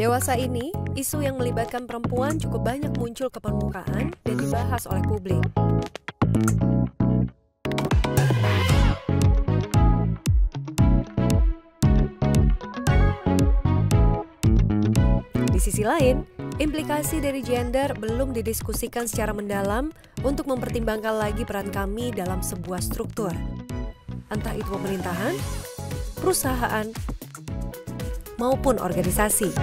Dewasa ini, isu yang melibatkan perempuan cukup banyak muncul ke permukaan dan dibahas oleh publik. Di sisi lain, implikasi dari gender belum didiskusikan secara mendalam untuk mempertimbangkan lagi peran kami dalam sebuah struktur. Entah itu pemerintahan, perusahaan, maupun organisasi.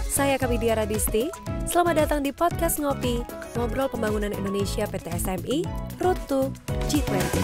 Saya Kamidia Radisti, selamat datang di Podcast Ngopi, Ngobrol Pembangunan Indonesia PT SMI, Road to G20.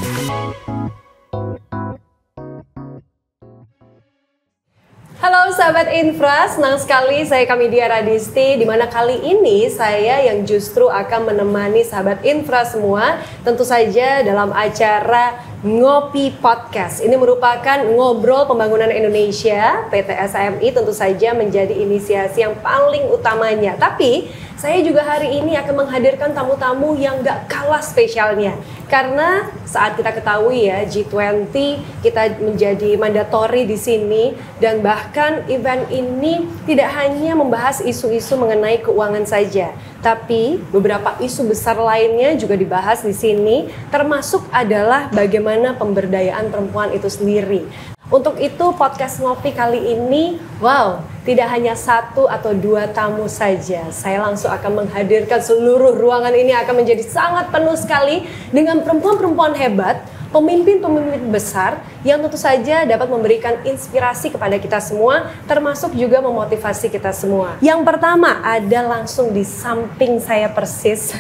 Halo sahabat Infra, senang sekali saya Kamidia Radisti, di mana kali ini saya yang justru akan menemani sahabat Infra semua, tentu saja dalam acara Ngopi Podcast. Ini merupakan Ngobrol Pembangunan Indonesia, PT SMI tentu saja menjadi inisiasi yang paling utamanya. Tapi saya juga hari ini akan menghadirkan tamu-tamu yang gak kalah spesialnya. Karena saat kita ketahui ya, G20 kita menjadi mandatori di sini, dan bahkan event ini tidak hanya membahas isu-isu mengenai keuangan saja, tapi beberapa isu besar lainnya juga dibahas di sini, termasuk adalah bagaimana pemberdayaan perempuan itu sendiri. Untuk itu podcast Ngopi kali ini, wow, tidak hanya satu atau dua tamu saja. Saya langsung akan menghadirkan seluruh ruangan ini akan menjadi sangat penuh sekali dengan perempuan-perempuan hebat, pemimpin-pemimpin besar yang tentu saja dapat memberikan inspirasi kepada kita semua, termasuk juga memotivasi kita semua. Yang pertama ada langsung di samping saya persis.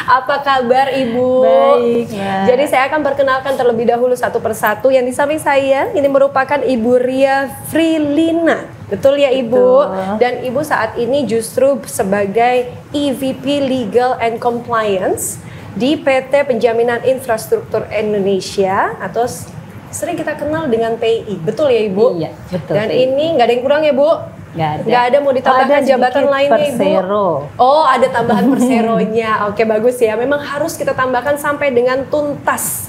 Apa kabar Ibu? Baik, ya. Jadi saya akan perkenalkan terlebih dahulu satu persatu. Yang di samping saya ini merupakan Ibu Ria Frilina. Betul ya Ibu? Betul. Dan Ibu saat ini justru sebagai EVP Legal and Compliance di PT Penjaminan Infrastruktur Indonesia atau sering kita kenal dengan PI. Betul ya Ibu? Iya, betul. Dan ini nggak ada yang kurang ya Bu? Nggak ada mau ditambahkan jabatan lainnya Ibu? Persero. Oh, ada tambahan perseronya. Oke, bagus ya. Memang harus kita tambahkan sampai dengan tuntas.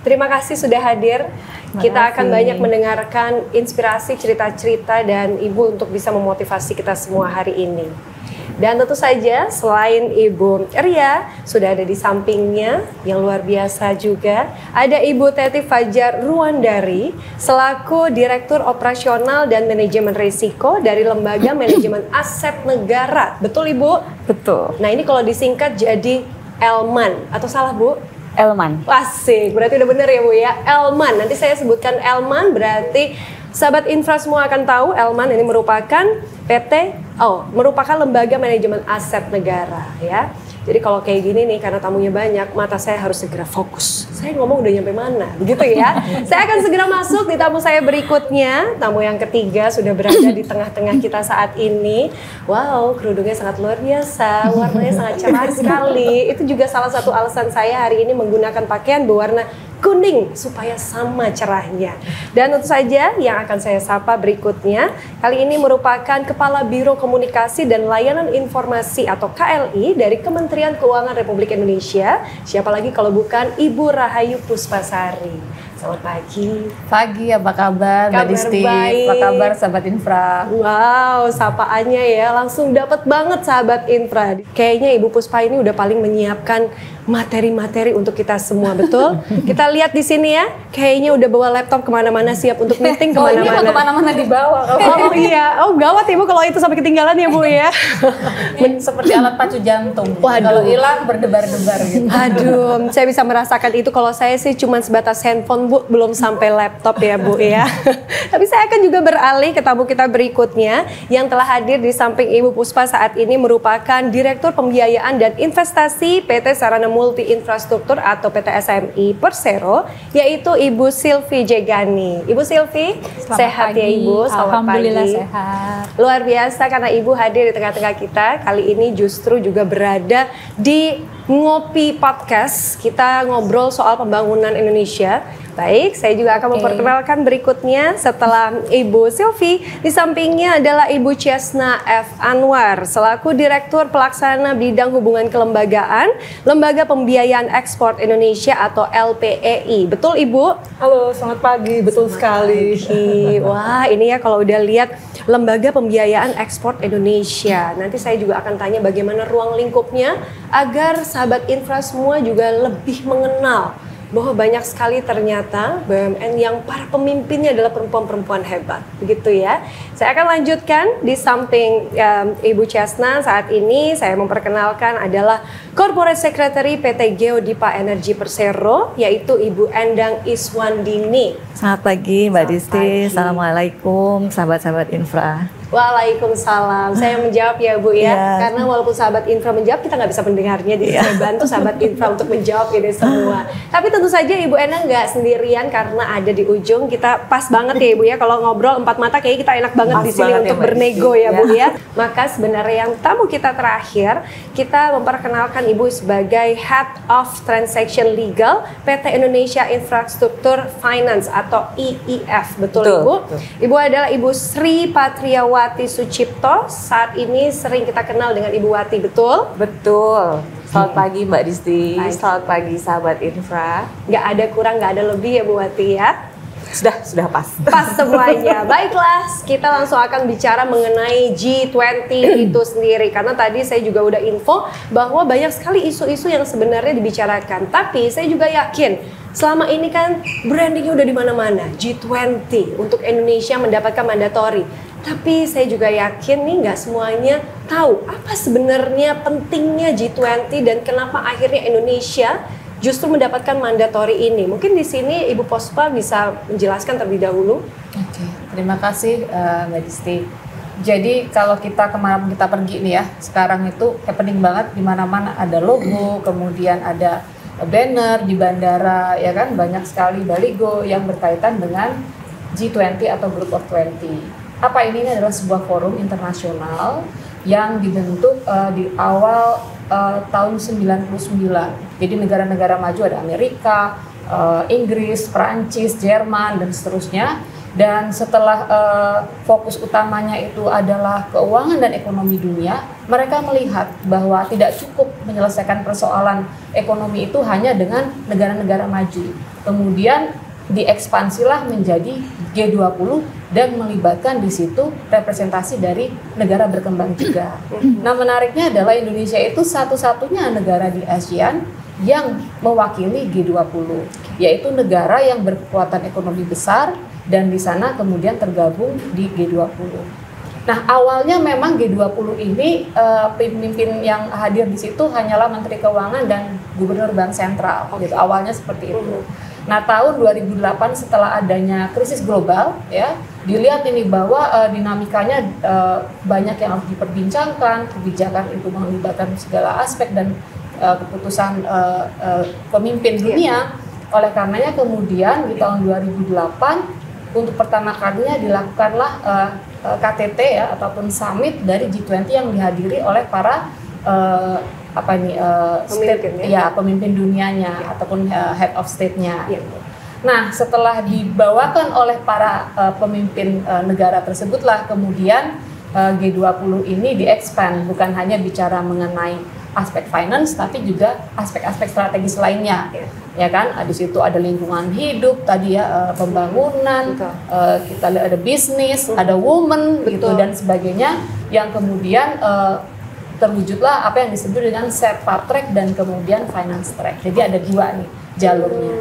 Terima kasih sudah hadir. Kita akan banyak mendengarkan inspirasi, cerita-cerita dan Ibu untuk bisa memotivasi kita semua hari ini. Dan tentu saja selain Ibu Ria sudah ada di sampingnya yang luar biasa juga, ada Ibu Teti Fajar Ruandari selaku Direktur Operasional dan Manajemen Risiko dari Lembaga Manajemen Aset Negara. Betul Ibu? Betul. Nah ini kalau disingkat jadi Elman atau salah Bu? Elman. Asik, berarti udah bener ya Bu ya, Elman. Nanti saya sebutkan Elman, berarti sahabat Infra semua akan tahu Elman ini merupakan merupakan Lembaga Manajemen Aset Negara ya. Jadi kalau kayak gini nih, karena tamunya banyak, mata saya harus segera fokus. Saya ngomong udah nyampe mana, begitu ya. Saya akan segera masuk di tamu saya berikutnya. Tamu yang ketiga sudah berada di tengah-tengah kita saat ini. Wow, kerudungnya sangat luar biasa, warnanya sangat cerah sekali. Itu juga salah satu alasan saya hari ini menggunakan pakaian berwarna kuning supaya sama cerahnya. Dan tentu saja yang akan saya sapa berikutnya kali ini merupakan Kepala Biro Komunikasi dan Layanan Informasi atau KLI dari Kementerian Keuangan Republik Indonesia. Siapa lagi kalau bukan Ibu Rahayu Puspasari. Selamat pagi. Pagi, apa kabar Mbak Disti? Baik. Apa kabar sahabat Infra? Wow, sapaannya ya langsung dapat banget sahabat Infra. Kayaknya Ibu Puspa ini udah paling menyiapkan materi-materi untuk kita semua, betul? Kita lihat di sini ya, kayaknya udah bawa laptop kemana-mana, siap untuk meeting kemana-mana. Oh, ini mau kemana-mana dibawa. Oh iya, oh gawat Ibu kalau itu sampai ketinggalan ya Bu ya. Seperti alat pacu jantung. Waduh. Kalau hilang berdebar-debar gitu. Aduh, saya bisa merasakan itu. Kalau saya sih cuma sebatas handphone Bu, belum sampai laptop ya Bu ya. Tapi saya akan juga beralih ke tamu kita berikutnya yang telah hadir di samping Ibu Puspa saat ini merupakan Direktur Pembiayaan dan Investasi PT Sarana Multi Infrastruktur atau PT SMI Persero, yaitu Ibu Silvi Jegani. Ibu Silvi, sehat pagi. Ya Ibu? Selamat Alhamdulillah pagi. Sehat. Luar biasa karena Ibu hadir di tengah-tengah kita. Kali ini justru juga berada di Ngopi Podcast. Kita ngobrol soal pembangunan Indonesia. Baik, saya juga akan memperkenalkan berikutnya setelah Ibu Sylvie. Di sampingnya adalah Ibu Chesna F. Anwar selaku Direktur Pelaksana Bidang Hubungan Kelembagaan Lembaga Pembiayaan Ekspor Indonesia atau LPEI. Betul Ibu? Halo, selamat pagi. Betul sekali. Wah, ini ya kalau udah lihat Lembaga Pembiayaan Ekspor Indonesia. Nanti saya juga akan tanya bagaimana ruang lingkupnya agar sahabat infra semua juga lebih mengenal bahwa banyak sekali ternyata BUMN yang para pemimpinnya adalah perempuan-perempuan hebat, begitu ya. Saya akan lanjutkan di samping Ibu Chesna saat ini saya memperkenalkan adalah Corporate Secretary PT Geodipa Energi Persero, yaitu Ibu Endang Iswandini. Selamat pagi Mbak Disti, Assalamualaikum sahabat-sahabat infra. Waalaikumsalam. Saya menjawab ya Bu ya, karena walaupun sahabat infra menjawab kita nggak bisa mendengarnya, jadi saya bantu sahabat infra untuk menjawab ini semua. Tapi tentu saja Ibu Endang nggak sendirian karena ada di ujung. Kita pas banget ya Ibu ya, kalau ngobrol empat mata kayak kita enak banget di sini untuk bernego ya Bu ya. Maka sebenarnya yang tamu kita terakhir, kita memperkenalkan Ibu sebagai Head of Transaction Legal PT Indonesia Infrastruktur Finance atau IIF. Betul Ibu? Betul. Ibu adalah Ibu Sri Patriawati Sucipto, saat ini sering kita kenal dengan Ibu Wati, betul? Betul. Selamat pagi Mbak Disti, selamat pagi sahabat infra. Nggak ada kurang, nggak ada lebih ya Bu Wati ya? Sudah pas. Pas semuanya. Baiklah, kita langsung akan bicara mengenai G20 itu sendiri. Karena tadi saya juga udah info bahwa banyak sekali isu-isu yang sebenarnya dibicarakan. Tapi saya juga yakin selama ini kan brandingnya udah di mana-mana. G20 untuk Indonesia mendapatkan mandatori. Tapi saya juga yakin nih nggak semuanya tahu apa sebenarnya pentingnya G20 dan kenapa akhirnya Indonesia justru mendapatkan mandatori ini. Mungkin di sini Ibu Pospa bisa menjelaskan terlebih dahulu. Oke, terima kasih Mbak Disti. Jadi kalau kita kemana kita pergi nih ya, sekarang itu happening banget, di mana-mana ada logo, kemudian ada banner di bandara, ya kan, banyak sekali baligo yang berkaitan dengan G20 atau Group of 20. Apa ini adalah sebuah forum internasional yang dibentuk di awal tahun 99. Jadi negara-negara maju ada Amerika, Inggris, Prancis, Jerman, dan seterusnya. Dan setelah fokus utamanya itu adalah keuangan dan ekonomi dunia, mereka melihat bahwa tidak cukup menyelesaikan persoalan ekonomi itu hanya dengan negara-negara maju. Kemudian diekspansilah menjadi G20 dan melibatkan di situ representasi dari negara berkembang juga. Nah, menariknya adalah Indonesia itu satu-satunya negara di ASEAN yang mewakili G20, yaitu negara yang berkekuatan ekonomi besar dan di sana kemudian tergabung di G20. Nah, awalnya memang G20 ini pemimpin yang hadir di situ hanyalah Menteri Keuangan dan Gubernur Bank Sentral. Gitu. Awalnya seperti itu. Nah, tahun 2008 setelah adanya krisis global, ya, dilihat ini bahwa dinamikanya banyak yang harus diperbincangkan, kebijakan itu melibatkan segala aspek dan keputusan pemimpin dunia. Oleh karenanya kemudian di tahun 2008 untuk pertama kalinya dilakukanlah KTT ya ataupun summit dari G20 yang dihadiri oleh para pemimpin dunianya ataupun head of state-nya. Nah, setelah dibawakan oleh para pemimpin negara tersebutlah kemudian G20 ini di-expand, bukan hanya bicara mengenai aspek finance tapi juga aspek-aspek strategis lainnya. Ya kan, di situ ada lingkungan hidup tadi ya, pembangunan, kita lihat ada bisnis, ada women gitu dan sebagainya yang kemudian terwujudlah apa yang disebut dengan Sherpa Track dan kemudian Finance Track. Jadi ada dua nih jalurnya.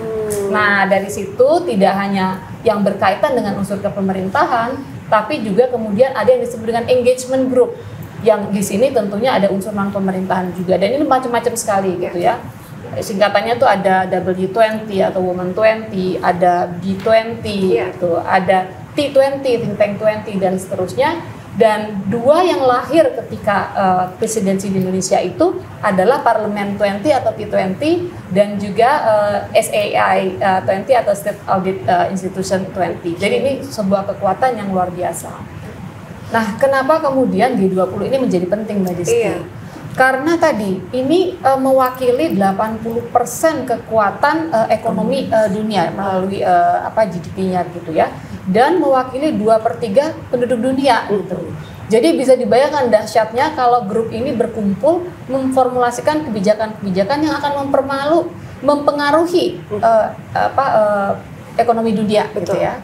Nah, dari situ tidak hanya yang berkaitan dengan unsur kepemerintahan, tapi juga kemudian ada yang disebut dengan engagement group. Yang di sini tentunya ada unsur non pemerintahan juga dan ini macam-macam sekali gitu ya. Singkatannya tuh ada W20 atau Women 20, ada B20 gitu, ada T20, Think Tank 20 dan seterusnya. Dan dua yang lahir ketika presidensi di Indonesia itu adalah Parlemen 20 atau P20 dan juga SAI 20 atau State Audit Institution 20. Jadi ini sebuah kekuatan yang luar biasa. Nah, kenapa kemudian G20 ini menjadi penting Mbak Disti? Karena tadi ini mewakili 80% kekuatan ekonomi dunia melalui GDP-nya gitu ya, dan mewakili 2/3 penduduk dunia gitu. Jadi bisa dibayangkan dahsyatnya kalau grup ini berkumpul memformulasikan kebijakan-kebijakan yang akan mempengaruhi ekonomi dunia. Betul. Gitu ya.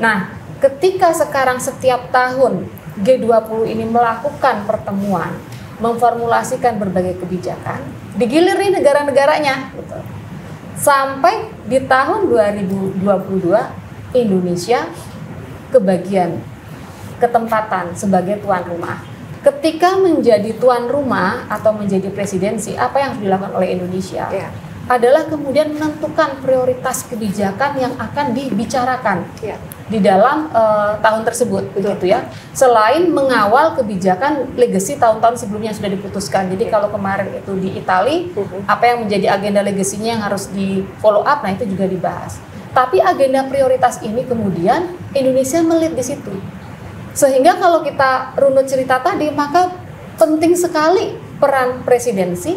Nah, ketika sekarang setiap tahun G20 ini melakukan pertemuan, memformulasikan berbagai kebijakan, digilir nih negara-negaranya. Gitu. Sampai di tahun 2022 Indonesia kebagian ketempatan sebagai tuan rumah. Ketika menjadi tuan rumah atau menjadi presidensi, apa yang harus dilakukan oleh Indonesia adalah kemudian menentukan prioritas kebijakan yang akan dibicarakan di dalam tahun tersebut, begitu ya. Selain mengawal kebijakan legacy tahun-tahun sebelumnya sudah diputuskan. Jadi kalau kemarin itu di Italia, apa yang menjadi agenda legasinya yang harus di follow up, nah itu juga dibahas. Tapi agenda prioritas ini kemudian Indonesia melit di situ. Sehingga kalau kita runut cerita tadi, maka penting sekali peran presidensi,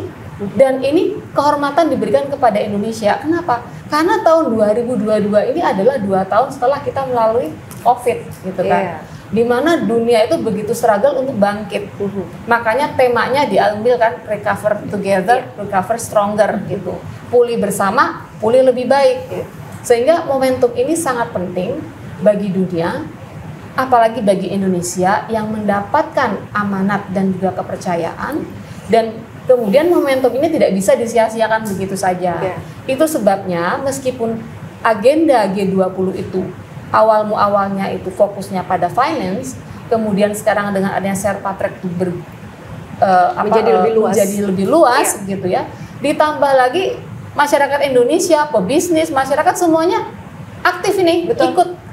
dan ini kehormatan diberikan kepada Indonesia. Kenapa? Karena tahun 2022 ini adalah 2 tahun setelah kita melalui COVID, gitu kan. Di mana dunia itu begitu struggle untuk bangkit. Makanya temanya diambil kan, recover together, recover stronger gitu. Pulih bersama, pulih lebih baik. Sehingga momentum ini sangat penting bagi dunia, apalagi bagi Indonesia yang mendapatkan amanat dan juga kepercayaan, dan kemudian momentum ini tidak bisa disia-siakan begitu saja. Itu sebabnya meskipun agenda G20 itu awalnya itu fokusnya pada finance, kemudian sekarang dengan adanya Sherpa Track menjadi lebih luas gitu ya. Ditambah lagi masyarakat Indonesia, pebisnis, masyarakat semuanya aktif ini,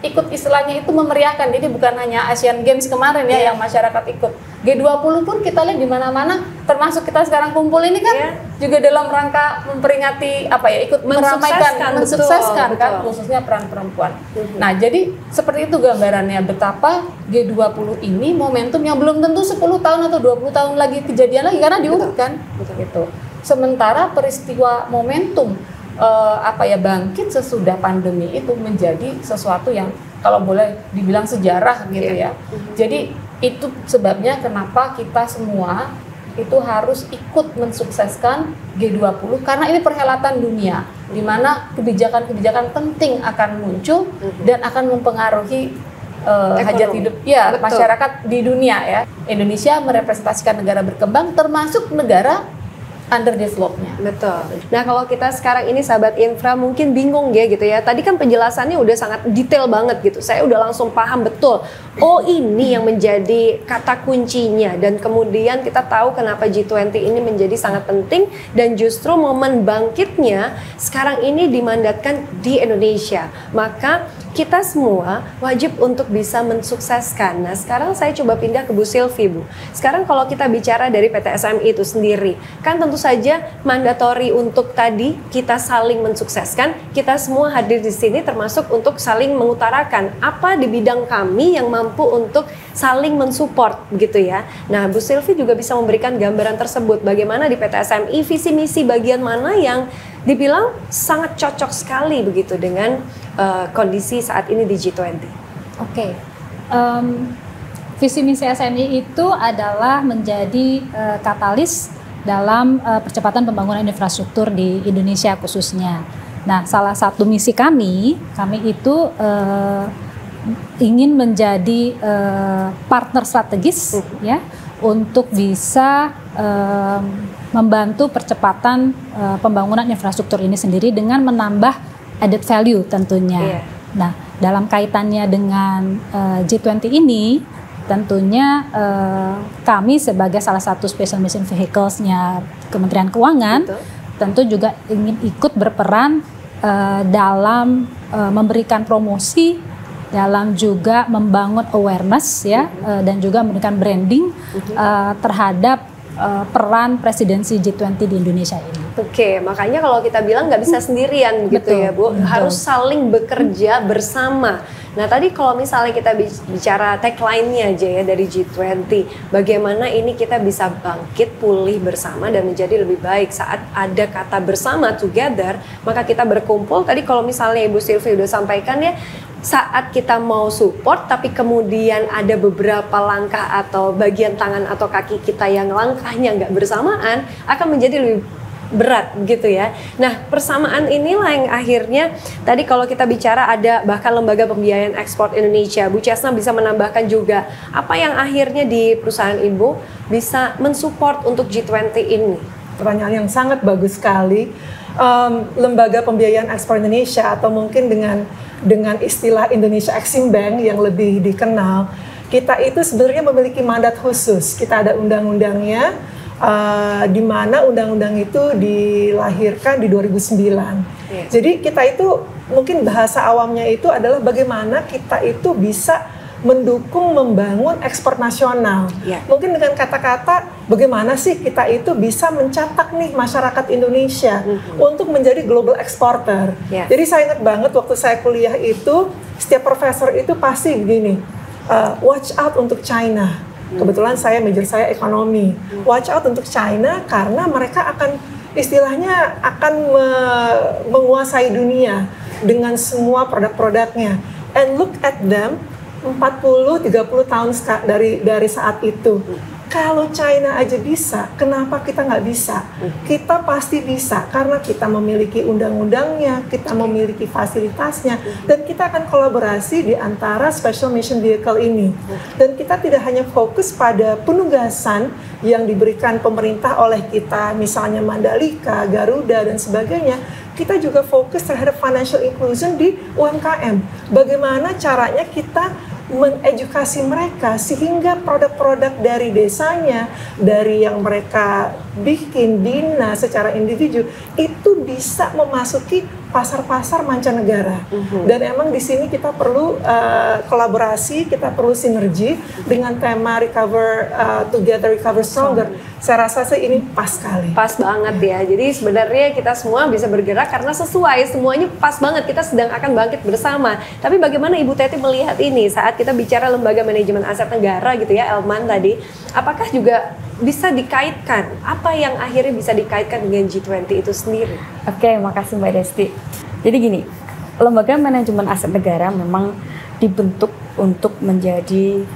ikut istilahnya itu memeriahkan. Jadi bukan hanya Asian Games kemarin ya yang masyarakat ikut. G20 pun kita lihat di mana-mana, termasuk kita sekarang kumpul ini kan juga dalam rangka memperingati ikut meramaikan, mensukseskan kan, khususnya peran perempuan. Nah, jadi seperti itu gambarannya betapa G20 ini momentum yang belum tentu 10 tahun atau 20 tahun lagi kejadian lagi karena diurut kan. Gitu. Sementara peristiwa momentum bangkit sesudah pandemi itu menjadi sesuatu yang kalau boleh dibilang sejarah gitu ya. Jadi itu sebabnya kenapa kita semua itu harus ikut mensukseskan G20 karena ini perhelatan dunia di mana kebijakan-kebijakan penting akan muncul dan akan mempengaruhi hajat hidup masyarakat di dunia ya. Indonesia merepresentasikan negara berkembang termasuk negara underdevelopednya. Betul. Nah, kalau kita sekarang ini sahabat infra mungkin bingung ya gitu ya. Tadi kan penjelasannya udah sangat detail banget gitu. Saya udah langsung paham betul. Oh, ini yang menjadi kata kuncinya, dan kemudian kita tahu kenapa G20 ini menjadi sangat penting, dan justru momen bangkitnya sekarang ini dimandatkan di Indonesia. Maka kita semua wajib untuk bisa mensukseskan. Nah, sekarang saya coba pindah ke Bu Sylvie, Bu. Sekarang kalau kita bicara dari PT SMI itu sendiri, kan tentu saja mandatori untuk tadi kita saling mensukseskan. Kita semua hadir di sini termasuk untuk saling mengutarakan apa di bidang kami yang mampu untuk saling mensupport gitu ya. Nah, Bu Sylvie juga bisa memberikan gambaran tersebut. Bagaimana di PT SMI visi misi bagian mana yang dibilang sangat cocok sekali begitu dengan kondisi saat ini di G20. Oke. Visi misi SMI itu adalah menjadi katalis dalam percepatan pembangunan infrastruktur di Indonesia khususnya. Nah, salah satu misi kami itu ingin menjadi partner strategis ya untuk bisa membantu percepatan pembangunan infrastruktur ini sendiri dengan menambah added value tentunya. Nah, dalam kaitannya dengan G20 ini, tentunya kami sebagai salah satu special mission vehicles-nya Kementerian Keuangan, tentu juga ingin ikut berperan dalam memberikan promosi, dalam juga membangun awareness ya, dan juga memberikan branding terhadap peran presidensi G20 di Indonesia ini. Oke, makanya kalau kita bilang nggak bisa sendirian gitu ya Bu, harus saling bekerja bersama. Nah tadi kalau misalnya kita bicara tagline-nya aja ya dari G20, bagaimana ini kita bisa bangkit pulih bersama dan menjadi lebih baik saat ada kata bersama together, maka kita berkumpul. Tadi kalau misalnya Ibu Sylvie udah sampaikan ya, saat kita mau support tapi kemudian ada beberapa langkah atau bagian tangan atau kaki kita yang langkahnya nggak bersamaan, akan menjadi lebih berat gitu ya. Nah persamaan inilah yang akhirnya tadi kalau kita bicara ada bahkan lembaga pembiayaan ekspor Indonesia, Bu Chesna bisa menambahkan juga apa yang akhirnya di perusahaan Ibu bisa mensupport untuk G20 ini. Pertanyaan yang sangat bagus sekali. Lembaga pembiayaan ekspor Indonesia atau mungkin dengan istilah Indonesia Exim Bank yang lebih dikenal, kita itu sebenarnya memiliki mandat khusus. Kita ada undang-undangnya, di mana undang-undang itu dilahirkan di 2009. Jadi kita itu mungkin bahasa awamnya itu adalah bagaimana kita itu bisa mendukung membangun ekspor nasional. Mungkin dengan kata-kata bagaimana sih kita itu bisa mencetak nih masyarakat Indonesia untuk menjadi global exporter. Jadi saya ingat banget waktu saya kuliah itu setiap profesor itu pasti begini, watch out untuk China. Kebetulan major saya ekonomi. Watch out untuk China karena mereka akan istilahnya akan menguasai dunia dengan semua produk-produknya. And look at them 40-30 tahun dari saat itu. Kalau China aja bisa, kenapa kita nggak bisa? Kita pasti bisa karena kita memiliki undang-undangnya, kita memiliki fasilitasnya, dan kita akan kolaborasi di antara Special Mission Vehicle ini. Dan kita tidak hanya fokus pada penugasan yang diberikan pemerintah oleh kita, misalnya Mandalika, Garuda, dan sebagainya. Kita juga fokus terhadap financial inclusion di UMKM. Bagaimana caranya kita mengedukasi mereka sehingga produk-produk dari desanya, dari yang mereka bikin bina secara individu itu bisa memasuki pasar-pasar mancanegara. Dan emang di sini kita perlu kolaborasi, kita perlu sinergi dengan tema Recover Together, Recover Stronger. Saya rasa ini pas sekali. Pas banget ya. Jadi sebenarnya kita semua bisa bergerak karena sesuai, semuanya pas banget. Kita sedang akan bangkit bersama. Tapi bagaimana Ibu Teti melihat ini saat kita bicara lembaga manajemen aset negara gitu ya, Elman tadi, apakah juga bisa dikaitkan? Apa yang akhirnya bisa dikaitkan dengan G20 itu sendiri? Oke, makasih Mbak Desti. Jadi gini, lembaga manajemen aset negara memang dibentuk untuk menjadi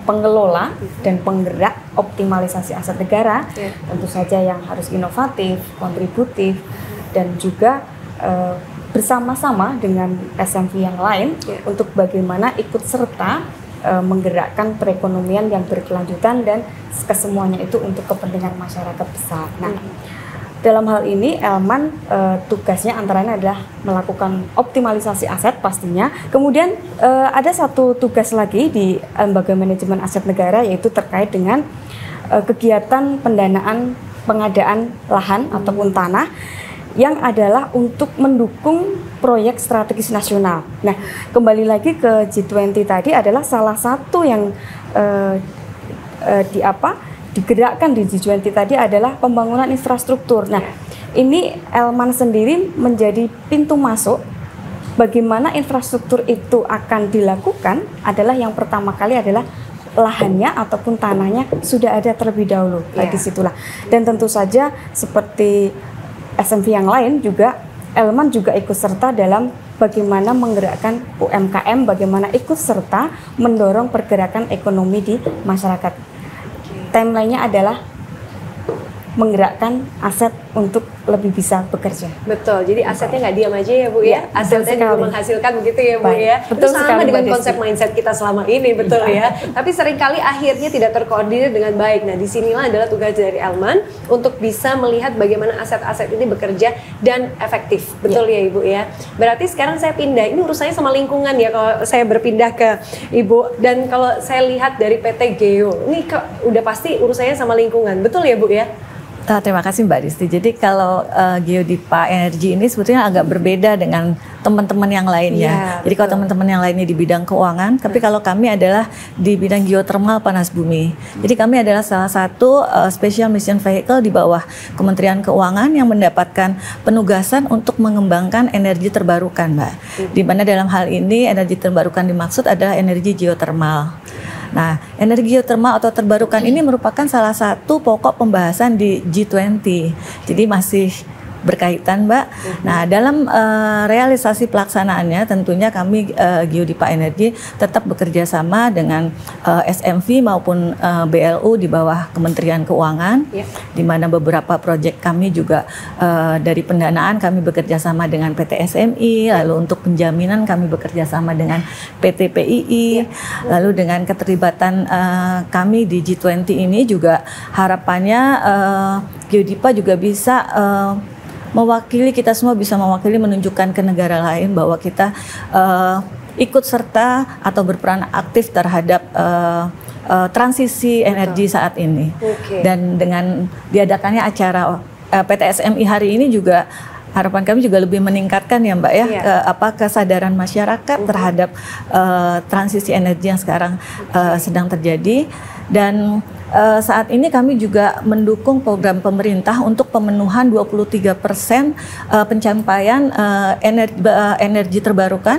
pengelola dan penggerak optimalisasi aset negara, tentu saja yang harus inovatif, kontributif, dan juga bersama-sama dengan SMV yang lain untuk bagaimana ikut serta menggerakkan perekonomian yang berkelanjutan dan kesemuanya itu untuk kepentingan masyarakat besar. Nah, dalam hal ini Elman tugasnya antaranya adalah melakukan optimalisasi aset pastinya. Kemudian ada satu tugas lagi di lembaga manajemen aset negara yaitu terkait dengan kegiatan pendanaan pengadaan lahan ataupun tanah yang adalah untuk mendukung proyek strategis nasional. Nah, kembali lagi ke G20 tadi adalah salah satu yang digerakkan di G20 tadi adalah pembangunan infrastruktur. Nah, ini Elman sendiri menjadi pintu masuk. Bagaimana infrastruktur itu akan dilakukan adalah yang pertama kali adalah lahannya ataupun tanahnya sudah ada terlebih dahulu di situlah. Dan tentu saja seperti SMV yang lain juga Elman juga ikut serta dalam bagaimana menggerakkan UMKM, bagaimana ikut serta mendorong pergerakan ekonomi di masyarakat. Timeline-nya adalah menggerakkan aset untuk lebih bisa bekerja. Betul, jadi asetnya nggak diam aja ya Bu ya, asetnya juga menghasilkan begitu ya Bu ya. Betul, itu sama dengan konsep mindset kita selama ini, betul ya. Tapi seringkali akhirnya tidak terkoordinir dengan baik. Nah disinilah adalah tugas dari Elman untuk bisa melihat bagaimana aset-aset ini bekerja dan efektif, betul ya Ibu ya. Berarti sekarang saya pindah, ini urusannya sama lingkungan ya kalau saya berpindah ke Ibu. Dan kalau saya lihat dari PT Geo, ini udah pasti urusannya sama lingkungan, betul ya Bu ya? Terima kasih Mbak Disti. Jadi kalau Geodipa Energi ini sebetulnya agak berbeda dengan teman-teman yang lainnya. Jadi kalau teman-teman yang lainnya di bidang keuangan, tapi kalau kami adalah di bidang geothermal panas bumi. Jadi kami adalah salah satu special mission vehicle di bawah Kementerian Keuangan yang mendapatkan penugasan untuk mengembangkan energi terbarukan, Mbak. Di mana dalam hal ini energi terbarukan dimaksud adalah energi geothermal. Nah, energi geothermal atau terbarukan ini merupakan salah satu pokok pembahasan di G20. Jadi masih berkaitan, Mbak. Nah, dalam realisasi pelaksanaannya tentunya kami Geodipa Energi tetap bekerja sama dengan SMV maupun BLU di bawah Kementerian Keuangan, di mana beberapa proyek kami juga dari pendanaan kami bekerja sama dengan PT SMI, lalu untuk penjaminan kami bekerja sama dengan PT PII, lalu dengan keterlibatan kami di G20 ini juga harapannya Geodipa juga bisa mewakili, kita semua bisa mewakili, menunjukkan ke negara lain bahwa kita ikut serta atau berperan aktif terhadap transisi energi saat ini. Dan dengan diadakannya acara PT SMI hari ini juga harapan kami juga lebih meningkatkan ya Mbak ya, kesadaran masyarakat terhadap transisi energi yang sekarang sedang terjadi. Dan saat ini kami juga mendukung program pemerintah untuk pemenuhan 23% pencapaian energi terbarukan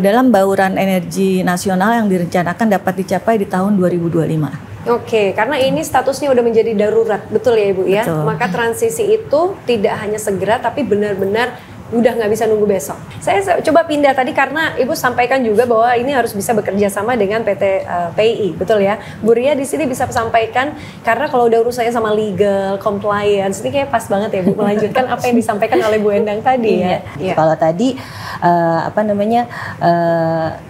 dalam bauran energi nasional yang direncanakan dapat dicapai di tahun 2025. Oke, karena ini statusnya udah menjadi darurat, betul ya Ibu ya? Betul. Maka transisi itu tidak hanya segera tapi benar-benar udah nggak bisa nunggu besok. Saya coba pindah tadi karena Ibu sampaikan juga bahwa ini harus bisa bekerja sama dengan PT PII, betul ya? Bu Ria di sini bisa sampaikan karena kalau udah urusannya sama legal, compliance, ini kayak pas banget ya Bu melanjutkan apa yang disampaikan oleh Bu Endang tadi ya. Kalau tadi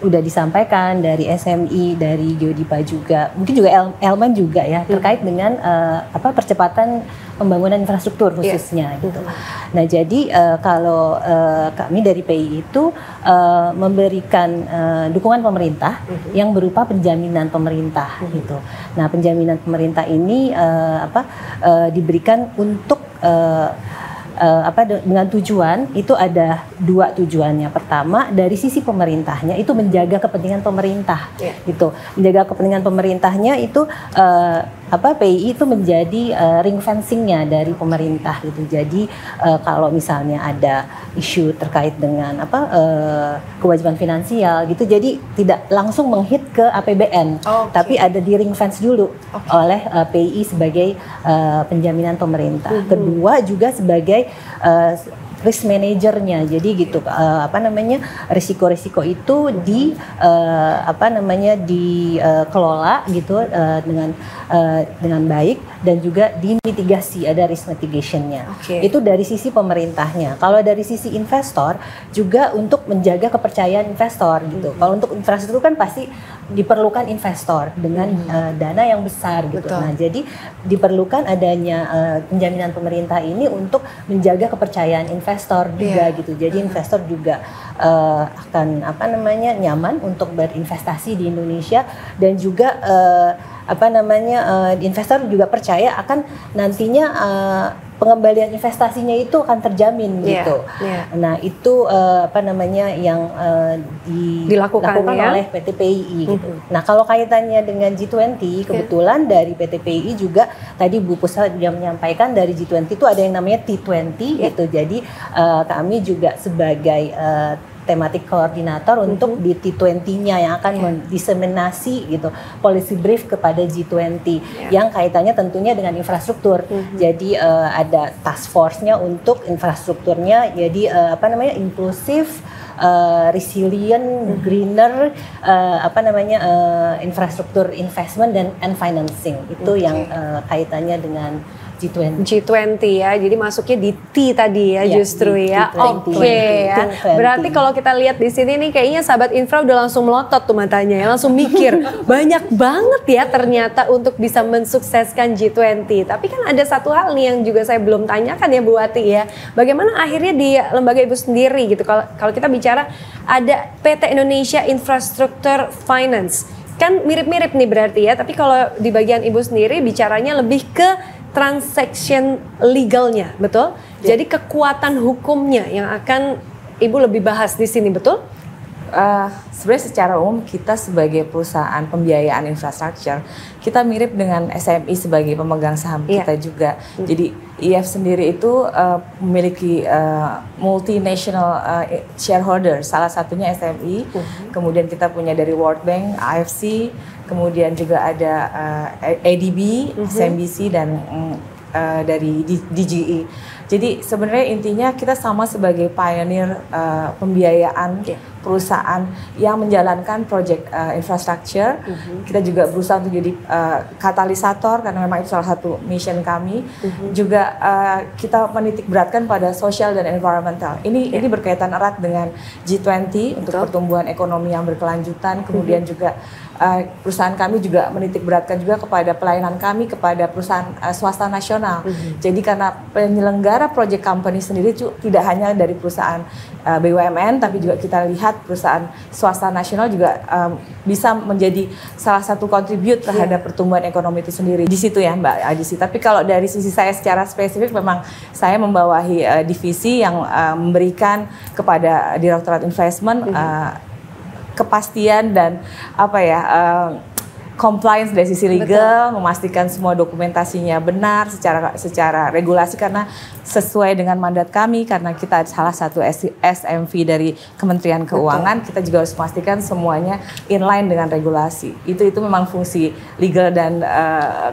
udah disampaikan dari SMI, dari Geodipa juga, mungkin juga Elman juga ya terkait dengan percepatan pembangunan infrastruktur khususnya gitu. Nah jadi kalau kami dari PI itu memberikan dukungan pemerintah yang berupa penjaminan pemerintah gitu. Nah penjaminan pemerintah ini diberikan untuk dengan tujuan itu ada dua tujuannya. Pertama dari sisi pemerintahnya itu menjaga kepentingan pemerintah gitu. Menjaga kepentingan pemerintahnya itu PII itu menjadi ring fencingnya dari pemerintah gitu. Jadi kalau misalnya ada isu terkait dengan kewajiban finansial gitu, jadi tidak langsung menghit ke APBN, tapi ada di ring fence dulu oleh PII sebagai penjaminan pemerintah. Kedua juga sebagai risk manajernya, jadi gitu risiko-risiko itu dikelola gitu dengan baik dan juga dimitigasi, ada risk mitigationnya. Itu dari sisi pemerintahnya. Kalau dari sisi investor juga untuk menjaga kepercayaan investor gitu. Kalau untuk infrastruktur kan pasti diperlukan investor dengan dana yang besar gitu. Nah jadi diperlukan adanya penjaminan pemerintah ini untuk menjaga kepercayaan investor juga gitu. Jadi investor juga akan nyaman untuk berinvestasi di Indonesia dan juga investor juga percaya akan nantinya pengembalian investasinya itu akan terjamin gitu. Nah itu yang dilakukan oleh PT PII gitu. Nah kalau kaitannya dengan G20 kebetulan dari PT PII juga tadi Bu Puspa juga menyampaikan dari G20 itu ada yang namanya T20 gitu. Jadi kami juga sebagai tematik koordinator untuk di T20-nya yang akan mendiseminasi gitu policy brief kepada G20 yang kaitannya tentunya dengan infrastruktur. Jadi ada task force-nya untuk infrastrukturnya, jadi inklusif, resilient, greener, infrastruktur investment dan financing. Itu yang kaitannya dengan G20 ya, jadi masuknya di T tadi ya, justru ya. Ya. Berarti kalau kita lihat di sini nih kayaknya sahabat infra udah langsung melotot tuh matanya ya, langsung mikir banyak banget ya ternyata untuk bisa mensukseskan G20. Tapi kan ada satu hal nih yang juga saya belum tanyakan ya Bu Wati ya, bagaimana akhirnya di lembaga Ibu sendiri gitu, kalau kita bicara ada PT Indonesia Infrastructure Finance, kan mirip-mirip nih berarti ya, tapi kalau di bagian Ibu sendiri bicaranya lebih ke transaction legalnya, betul? Jadi kekuatan hukumnya yang akan Ibu lebih bahas di sini, betul? Sebenarnya secara umum kita sebagai perusahaan pembiayaan infrastruktur, kita mirip dengan SMI sebagai pemegang saham kita juga. Jadi IF sendiri itu memiliki multinational shareholder, salah satunya SMI, kemudian kita punya dari World Bank, AFC, kemudian juga ada ADB, SMBC, dan dari DGE. Jadi sebenarnya intinya kita sama sebagai pioneer pembiayaan perusahaan yang menjalankan proyek infrastruktur. Kita juga berusaha untuk jadi katalisator karena memang itu salah satu mission kami. Juga kita menitik beratkan pada sosial dan environmental. Ini berkaitan erat dengan G20 untuk pertumbuhan ekonomi yang berkelanjutan. Kemudian juga perusahaan kami juga menitik beratkan juga kepada pelayanan kami kepada perusahaan swasta nasional. Jadi karena penyelenggara project company sendiri tidak hanya dari perusahaan BUMN, tapi juga kita lihat perusahaan swasta nasional juga bisa menjadi salah satu kontribut terhadap pertumbuhan ekonomi itu sendiri. Di situ ya Mbak Adisi. Tapi kalau dari sisi saya secara spesifik, memang saya membawahi divisi yang memberikan kepada Direktorat Investment kepastian dan compliance dari sisi legal, memastikan semua dokumentasinya benar secara regulasi karena sesuai dengan mandat kami, karena kita salah satu SMV dari Kementerian Keuangan. Kita juga harus memastikan semuanya inline dengan regulasi. Itu memang fungsi legal dan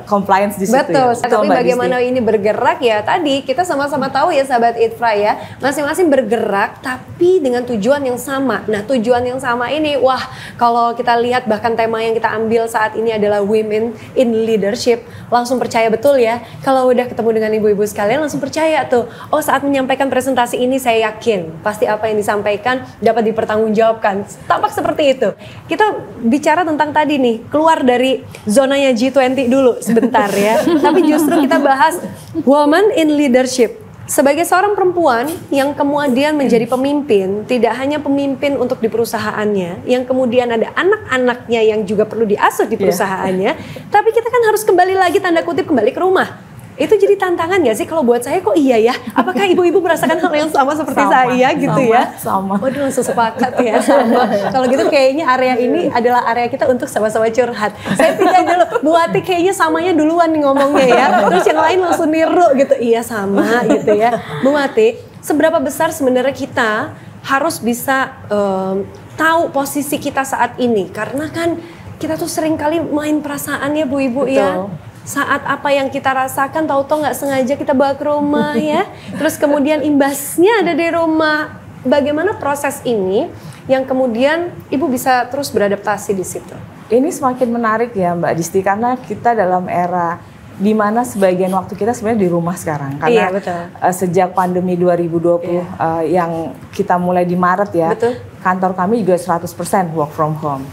compliance di situ. Betul. Tapi bagaimana ini bergerak ya, tadi kita sama-sama tahu ya sahabat Infra ya, masing-masing bergerak tapi dengan tujuan yang sama. Nah, tujuan yang sama ini, wah, kalau kita lihat bahkan tema yang kita ambil saat ini adalah Women in Leadership, langsung percaya betul ya. Kalau udah ketemu dengan ibu-ibu sekalian langsung percaya tuh. Oh, saat menyampaikan presentasi ini saya yakin pasti apa yang disampaikan dapat dipertanggungjawabkan. Tampak seperti itu. Kita bicara tentang tadi nih, keluar dari zonanya G20 dulu sebentar ya. Tapi justru kita bahas Women in Leadership. Sebagai seorang perempuan yang kemudian menjadi pemimpin, tidak hanya pemimpin untuk di perusahaannya, yang kemudian ada anak-anaknya yang juga perlu diasuh di perusahaannya, tapi kita kan harus kembali lagi, tanda kutip, kembali ke rumah. Itu jadi tantangan gak sih? Kalau buat saya kok iya ya? Apakah ibu-ibu merasakan hal yang sama seperti saya gitu ya? Sama. Waduh, langsung sepakat ya, sama. Kalau gitu kayaknya area ini adalah area kita untuk sama-sama curhat. Saya pindah dulu, Bu Wati kayaknya samanya duluan nih ngomongnya ya. Terus yang lain langsung niru gitu, iya sama gitu ya. Bu Wati, seberapa besar sebenarnya kita harus bisa tahu posisi kita saat ini? Karena kan kita tuh sering kali main perasaan ya Bu Ibu ya. Saat apa yang kita rasakan tahu-tahu nggak sengaja kita bawa ke rumah ya. Terus kemudian imbasnya ada di rumah. Bagaimana proses ini yang kemudian Ibu bisa terus beradaptasi di situ? Ini semakin menarik ya Mbak Disti, karena kita dalam era di mana sebagian waktu kita sebenarnya di rumah sekarang. Karena sejak pandemi 2020 yang kita mulai di Maret ya, kantor kami juga 100% work from home.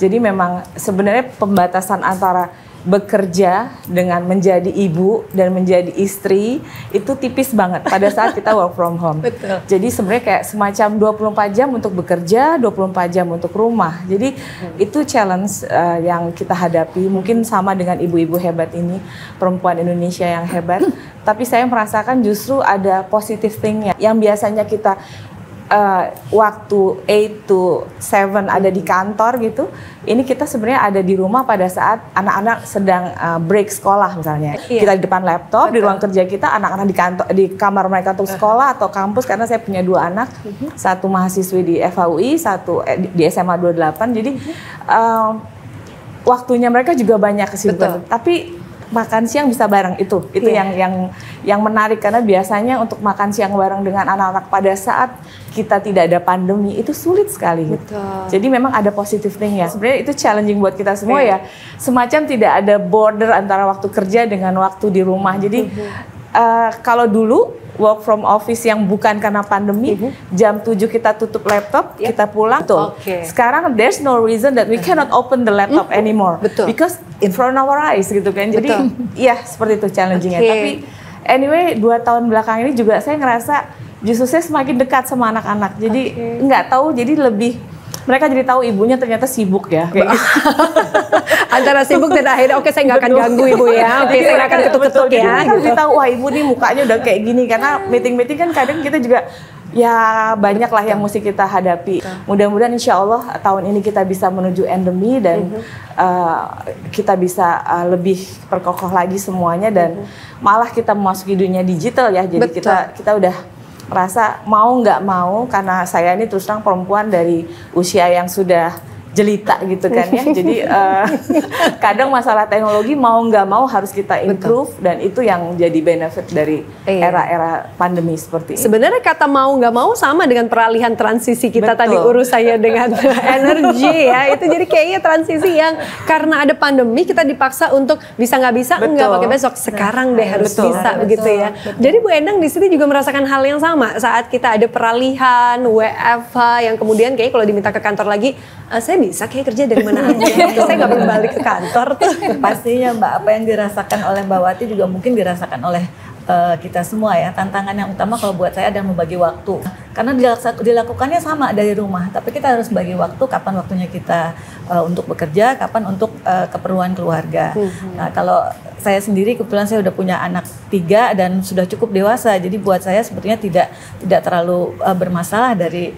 Jadi memang sebenarnya pembatasan antara bekerja dengan menjadi ibu dan menjadi istri itu tipis banget pada saat kita work from home. Jadi sebenarnya kayak semacam 24 jam untuk bekerja, 24 jam untuk rumah. Jadi itu challenge yang kita hadapi. Mungkin sama dengan ibu-ibu hebat ini, perempuan Indonesia yang hebat. Tapi saya merasakan justru ada positive thing-nya. Yang biasanya kita waktu 8 to 7 ada di kantor gitu, ini kita sebenarnya ada di rumah pada saat anak-anak sedang break sekolah misalnya. Kita di depan laptop, di ruang kerja kita, anak-anak di kantor, di kamar mereka untuk sekolah atau kampus, karena saya punya 2 anak, satu mahasiswi di FHUI, satu di SMA 28, jadi waktunya mereka juga banyak kesibukan. Tapi makan siang bisa bareng, itu yang menarik, karena biasanya untuk makan siang bareng dengan anak-anak pada saat kita tidak ada pandemi itu sulit sekali. Jadi memang ada positive thing ya. Sebenarnya itu challenging buat kita semua ya. Semacam tidak ada border antara waktu kerja dengan waktu di rumah. Jadi kalau dulu work from office yang bukan karena pandemi, jam 7 kita tutup laptop, kita pulang. Sekarang there's no reason that we cannot open the laptop anymore. Because in front of our eyes gitu kan. Jadi ya seperti itu challengingnya. Tapi anyway 2 tahun belakang ini juga saya ngerasa justru saya semakin dekat sama anak-anak. Jadi nggak tahu, jadi lebih mereka jadi tahu ibunya ternyata sibuk ya. Kayak gitu. Antara sibuk dan akhirnya oke saya nggak akan ganggu ibu ya. Oke saya nggak akan ketuk-ketuk ya. Mereka jadi tahu wah ibu nih mukanya udah kayak gini karena meeting-meeting kan kadang kita juga ya banyak lah yang mesti kita hadapi. Mudah-mudahan insya Allah tahun ini kita bisa menuju endemi dan kita bisa lebih perkokoh lagi semuanya dan malah kita memasuki dunia digital ya. Jadi kita udah rasa mau nggak mau karena saya ini terus terang perempuan dari usia yang sudah jelita gitu kan ya. Jadi kadang masalah teknologi mau nggak mau harus kita improve dan itu yang jadi benefit dari era-era pandemi seperti ini. Sebenarnya kata mau nggak mau sama dengan peralihan transisi kita tadi urusannya dengan energi ya. Itu jadi kayaknya transisi yang karena ada pandemi kita dipaksa untuk bisa nggak bisa nggak pakai besok. Sekarang deh harus bisa begitu ya. Jadi Bu Endang di sini juga merasakan hal yang sama saat kita ada peralihan WFH yang kemudian kayak kalau diminta ke kantor lagi saya bisa kayak kerja dari mana aja. Saya nggak perlu balik ke kantor tuh. Pastinya Mbak, apa yang dirasakan oleh Mbak Wati juga mungkin dirasakan oleh kita semua ya. Tantangan yang utama kalau buat saya adalah membagi waktu. Karena dilakukannya sama dari rumah, tapi kita harus bagi waktu kapan waktunya kita untuk bekerja, kapan untuk keperluan keluarga. Nah, kalau saya sendiri kebetulan saya udah punya anak 3 dan sudah cukup dewasa, jadi buat saya sebetulnya tidak terlalu bermasalah dari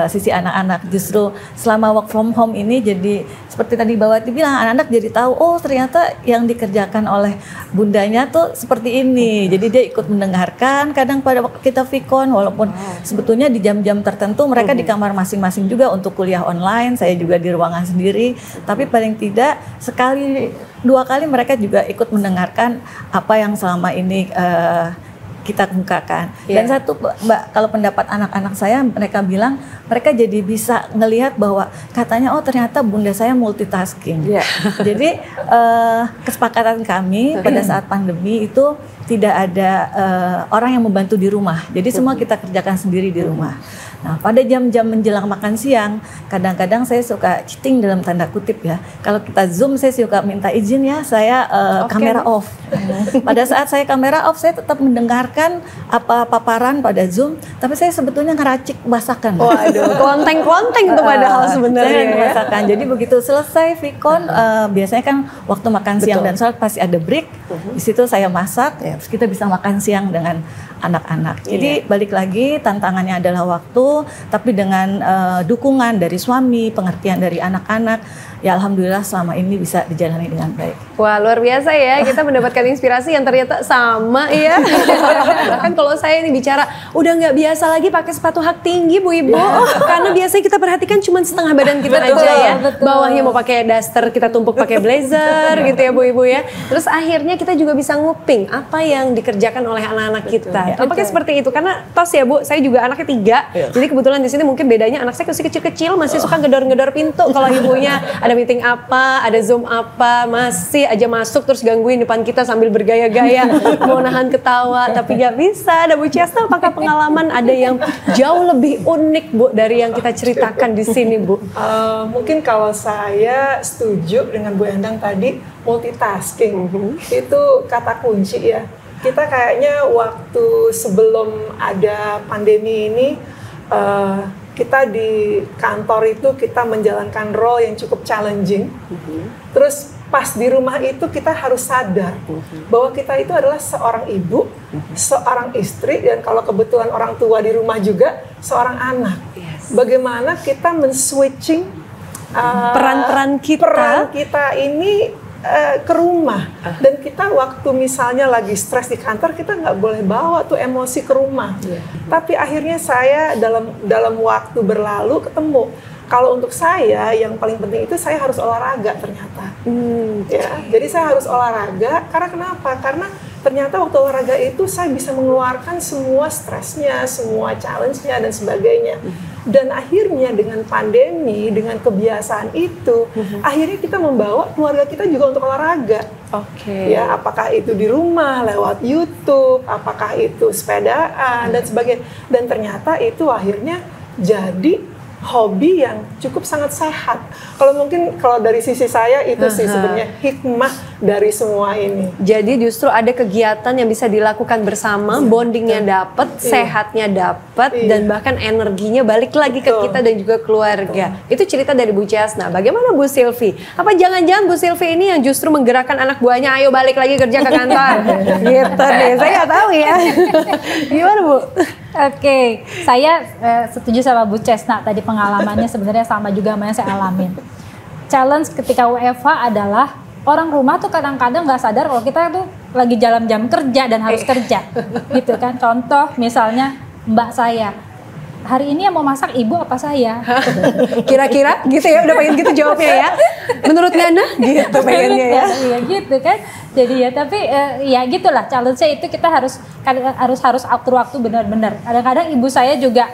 sisi anak-anak. Justru selama work from home ini jadi seperti tadi Mbak Wati bilang, anak-anak jadi tahu oh ternyata yang dikerjakan oleh bundanya tuh seperti ini. Jadi dia ikut mendengarkan kadang pada waktu kita vikon walaupun sebetulnya di jam-jam tertentu mereka di kamar masing-masing juga untuk kuliah online, saya juga di ruangan sendiri, tapi paling tidak sekali 2 kali mereka juga ikut mendengarkan apa yang selama ini kita kemukakan. Dan satu Mbak, kalau pendapat anak-anak saya, mereka bilang mereka jadi bisa ngelihat bahwa katanya oh ternyata bunda saya multitasking. Jadi kesepakatan kami pada saat pandemi itu tidak ada orang yang membantu di rumah. Jadi semua kita kerjakan sendiri di rumah. Nah, pada jam-jam menjelang makan siang, kadang-kadang saya suka cheating dalam tanda kutip ya. Kalau kita Zoom, saya suka minta izin ya, saya kamera off. Pada saat saya kamera off, saya tetap mendengarkan apa paparan pada Zoom, tapi saya sebetulnya ngeracik masakan. Waduh, klonteng-klonteng itu padahal sebenarnya. Masakan. Jadi begitu selesai vikon, biasanya kan waktu makan siang dan sholat pasti ada break. Di situ saya masak, terus kita bisa makan siang dengan anak-anak. Jadi balik lagi tantangannya adalah waktu, tapi dengan dukungan dari suami, pengertian dari anak-anak, ya alhamdulillah selama ini bisa dijalani dengan baik. Wah luar biasa ya, kita mendapatkan inspirasi yang ternyata sama ya. Bahkan kalau saya ini bicara udah nggak biasa lagi pakai sepatu hak tinggi Bu Ibu, karena biasanya kita perhatikan cuma setengah badan kita aja ya. Bawahnya mau pakai daster kita tumpuk pakai blazer gitu ya Bu Ibu ya. Terus akhirnya kita juga bisa nguping apa yang dikerjakan oleh anak-anak kita. Tampaknya seperti itu karena tos ya Bu, saya juga anaknya 3. Jadi kebetulan di sini mungkin bedanya anak saya masih kecil-kecil, masih suka gedor-gedor pintu kalau ibunya ada meeting apa, ada Zoom apa, masih aja masuk terus gangguin depan kita sambil bergaya-gaya mau nahan ketawa, tapi gak bisa. Ada Bu Chesta, apakah pengalaman ada yang jauh lebih unik Bu dari yang kita ceritakan di sini Bu? Mungkin kalau saya setuju dengan Bu Endang tadi, multitasking itu kata kunci ya. Kita kayaknya waktu sebelum ada pandemi ini kita di kantor itu kita menjalankan role yang cukup challenging. Terus pas di rumah itu kita harus sadar bahwa kita itu adalah seorang ibu, seorang istri, dan kalau kebetulan orang tua di rumah juga seorang anak. Bagaimana kita men-switching peran-peran kita ini ke rumah, dan kita waktu misalnya lagi stres di kantor kita nggak boleh bawa tuh emosi ke rumah. Tapi akhirnya saya dalam waktu berlalu ketemu kalau untuk saya yang paling penting itu saya harus olahraga ternyata. Ya, jadi saya harus olahraga karena kenapa? Karena ternyata waktu olahraga itu saya bisa mengeluarkan semua stresnya, semua challenge-nya dan sebagainya. Dan akhirnya dengan pandemi, dengan kebiasaan itu, akhirnya kita membawa keluarga kita juga untuk olahraga. Ya, apakah itu di rumah, lewat YouTube, apakah itu sepedaan dan sebagainya. Dan ternyata itu akhirnya jadi hobi yang cukup sangat sehat. Kalau mungkin kalau dari sisi saya itu sih sebenarnya hikmah dari semua ini. Jadi justru ada kegiatan yang bisa dilakukan bersama, bondingnya dapat, sehatnya dapat, dan bahkan energinya balik lagi ke kita dan juga keluarga. Itu cerita dari Bu Ciasna. Bagaimana Bu Silvi? Apa jangan-jangan Bu Silvi ini yang justru menggerakkan anak buahnya, ayo balik lagi kerja ke kantor? Gitu deh, saya nggak tahu ya. Gimana Bu? Oke, saya setuju sama Bu Ciasna tadi, pengalamannya sebenarnya sama juga sama yang saya alamin. Challenge ketika WFH adalah orang rumah tuh kadang-kadang nggak sadar kalau kita tuh lagi dalam jam kerja dan harus kerja, gitu kan. Contoh misalnya mbak saya, hari ini yang mau masak ibu apa saya? Kira-kira gitu ya, udah pengen gitu jawabnya ya. Menurut Nana gitu pengennya ya. Iya gitu kan. Jadi ya tapi ya gitulah challenge-nya itu, kita harus atur waktu benar-benar. Kadang-kadang ibu saya juga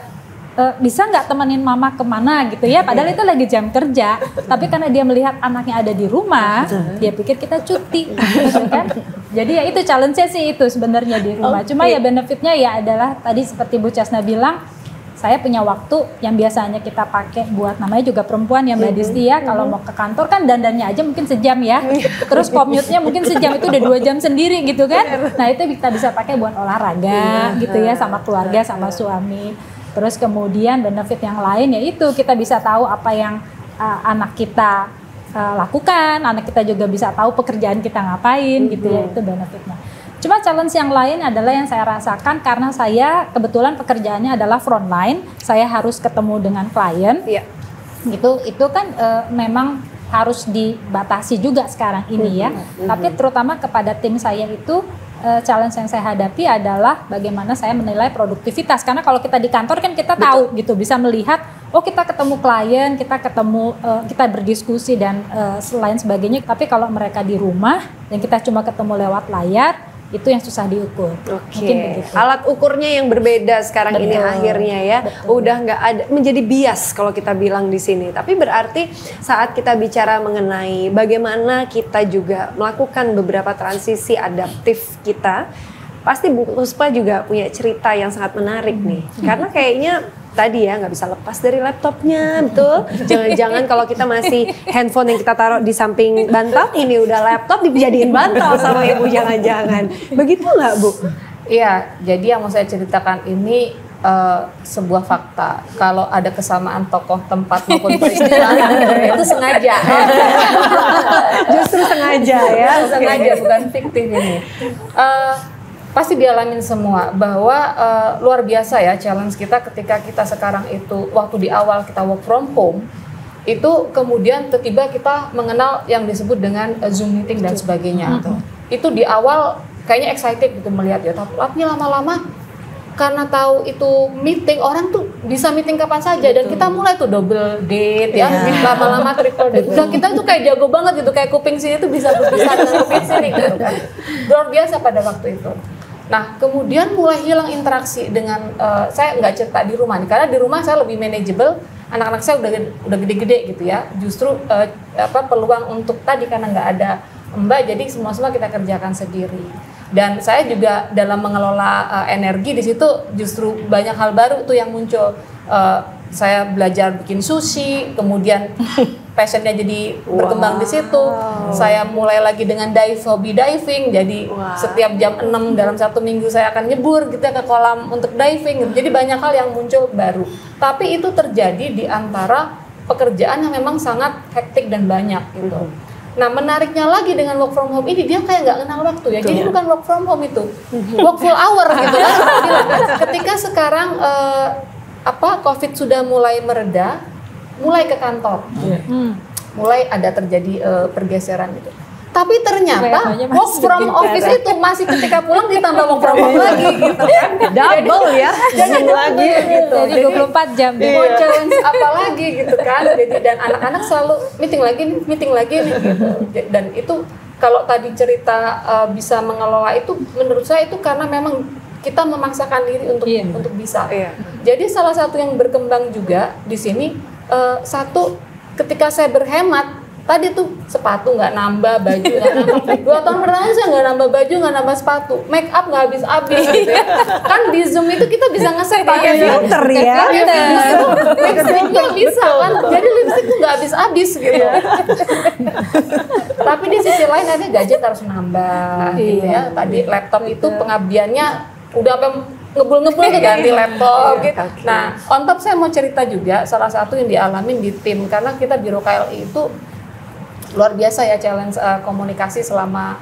bisa nggak temenin mama kemana gitu ya, padahal itu lagi jam kerja, tapi karena dia melihat anaknya ada di rumah, dia pikir kita cuti, gitu kan. Jadi ya itu challenge-nya sih itu sebenarnya di rumah. Cuma ya benefitnya ya adalah tadi seperti Bu Ciasna bilang, saya punya waktu yang biasanya kita pakai buat, namanya juga perempuan ya Mbak Disti ya, kalau mau ke kantor kan dandannya aja mungkin sejam ya, terus commute-nya mungkin sejam, itu udah 2 jam sendiri gitu kan. Nah itu kita bisa pakai buat olahraga gitu ya, sama keluarga, sama suami. Terus kemudian benefit yang lain yaitu kita bisa tahu apa yang anak kita lakukan, anak kita juga bisa tahu pekerjaan kita ngapain gitu ya, itu benefitnya. Cuma challenge yang lain adalah yang saya rasakan karena saya kebetulan pekerjaannya adalah frontline, saya harus ketemu dengan klien, gitu. Itu kan memang harus dibatasi juga sekarang ini ya. Tapi terutama kepada tim saya itu, challenge yang saya hadapi adalah bagaimana saya menilai produktivitas, karena kalau kita di kantor kan kita tahu gitu, bisa melihat oh kita ketemu klien, kita berdiskusi dan selain sebagainya. Tapi kalau mereka di rumah dan kita cuma ketemu lewat layar, itu yang susah diukur. Oke. Alat ukurnya yang berbeda sekarang ini akhirnya ya. Udah nggak ada, menjadi bias kalau kita bilang di sini. Tapi berarti saat kita bicara mengenai bagaimana kita juga melakukan beberapa transisi adaptif kita, pasti Bu Puspa juga punya cerita yang sangat menarik nih. Karena kayaknya tadi ya nggak bisa lepas dari laptopnya, betul? Jangan-jangan kalau kita masih handphone yang kita taruh di samping bantal, ini udah laptop dijadiin bantal sama ibu, jangan-jangan. Begitu nggak Bu? Iya, jadi yang mau saya ceritakan ini sebuah fakta. Kalau ada kesamaan tokoh, tempat maupun peristiwa itu sengaja. Justru sengaja ya? Sengaja, bukan fiktif ini. Pasti dialamin semua bahwa luar biasa ya challenge kita ketika kita sekarang itu, waktu di awal kita work from home itu kemudian tiba-tiba kita mengenal yang disebut dengan Zoom meeting dan sebagainya. Itu di awal kayaknya excited gitu melihat ya, tapi lama-lama karena tahu itu meeting, orang tuh bisa meeting kapan saja dan kita mulai tuh double date ya, lama-lama triple date. Udah kita tuh kayak jago banget gitu, kayak kuping sini tuh bisa berpisah dengan kuping sini gitu kan. Luar biasa pada waktu itu. Nah, kemudian mulai hilang interaksi dengan saya nggak cerita di rumah nih, karena di rumah saya lebih manageable, anak-anak saya udah gede-gede gitu ya. Justru peluang untuk tadi karena nggak ada Mbak, jadi semua kita kerjakan sendiri. Dan saya juga dalam mengelola energi di situ justru banyak hal baru tuh yang muncul. Saya belajar bikin sushi, kemudian passionnya jadi berkembang di situ. Saya mulai lagi dengan hobi diving, jadi setiap jam 6 dalam 1 minggu saya akan nyebur gitu ke kolam untuk diving. Jadi banyak hal yang muncul baru. Tapi itu terjadi di antara pekerjaan yang memang sangat hektik dan banyak gitu. Nah, menariknya lagi dengan work from home ini, dia kayak nggak kenal waktu ya. Jadi bukan work from home itu, work full hour gitu kan. Ketika sekarang COVID sudah mulai mereda, mulai ke kantor, mulai ada terjadi pergeseran gitu. Tapi ternyata work from office itu masih ketika pulang ditambah work from home lagi gitu kan. Double ya, jangan lagi gitu. Jadi 24 jam. Mau challenge apa lagi gitu kan. Jadi dan anak-anak selalu meeting lagi nih gitu. Dan itu kalau tadi cerita bisa mengelola itu, menurut saya itu karena memang kita memaksakan diri untuk bisa. Jadi salah satu yang berkembang juga di sini, satu ketika saya berhemat, tadi tuh sepatu nggak nambah, baju nggak nambah. 2 tahun pertama saya nggak nambah baju, nggak nambah sepatu, make up nggak habis-habis gitu ya. Kan di Zoom itu kita bisa nge-set pakai filter ya. Lipstiknya bisa kan. Jadi lipstik tuh nggak habis-habis gitu. Tapi di sisi lain ada gadget harus nambah gitu ya. Tadi laptop itu pengabdiannya udah apa ngebul-ngebul ke ganti laptop gitu. Nah, on top saya mau cerita juga salah satu yang dialamin di tim karena kita Biro KLI itu luar biasa ya challenge komunikasi selama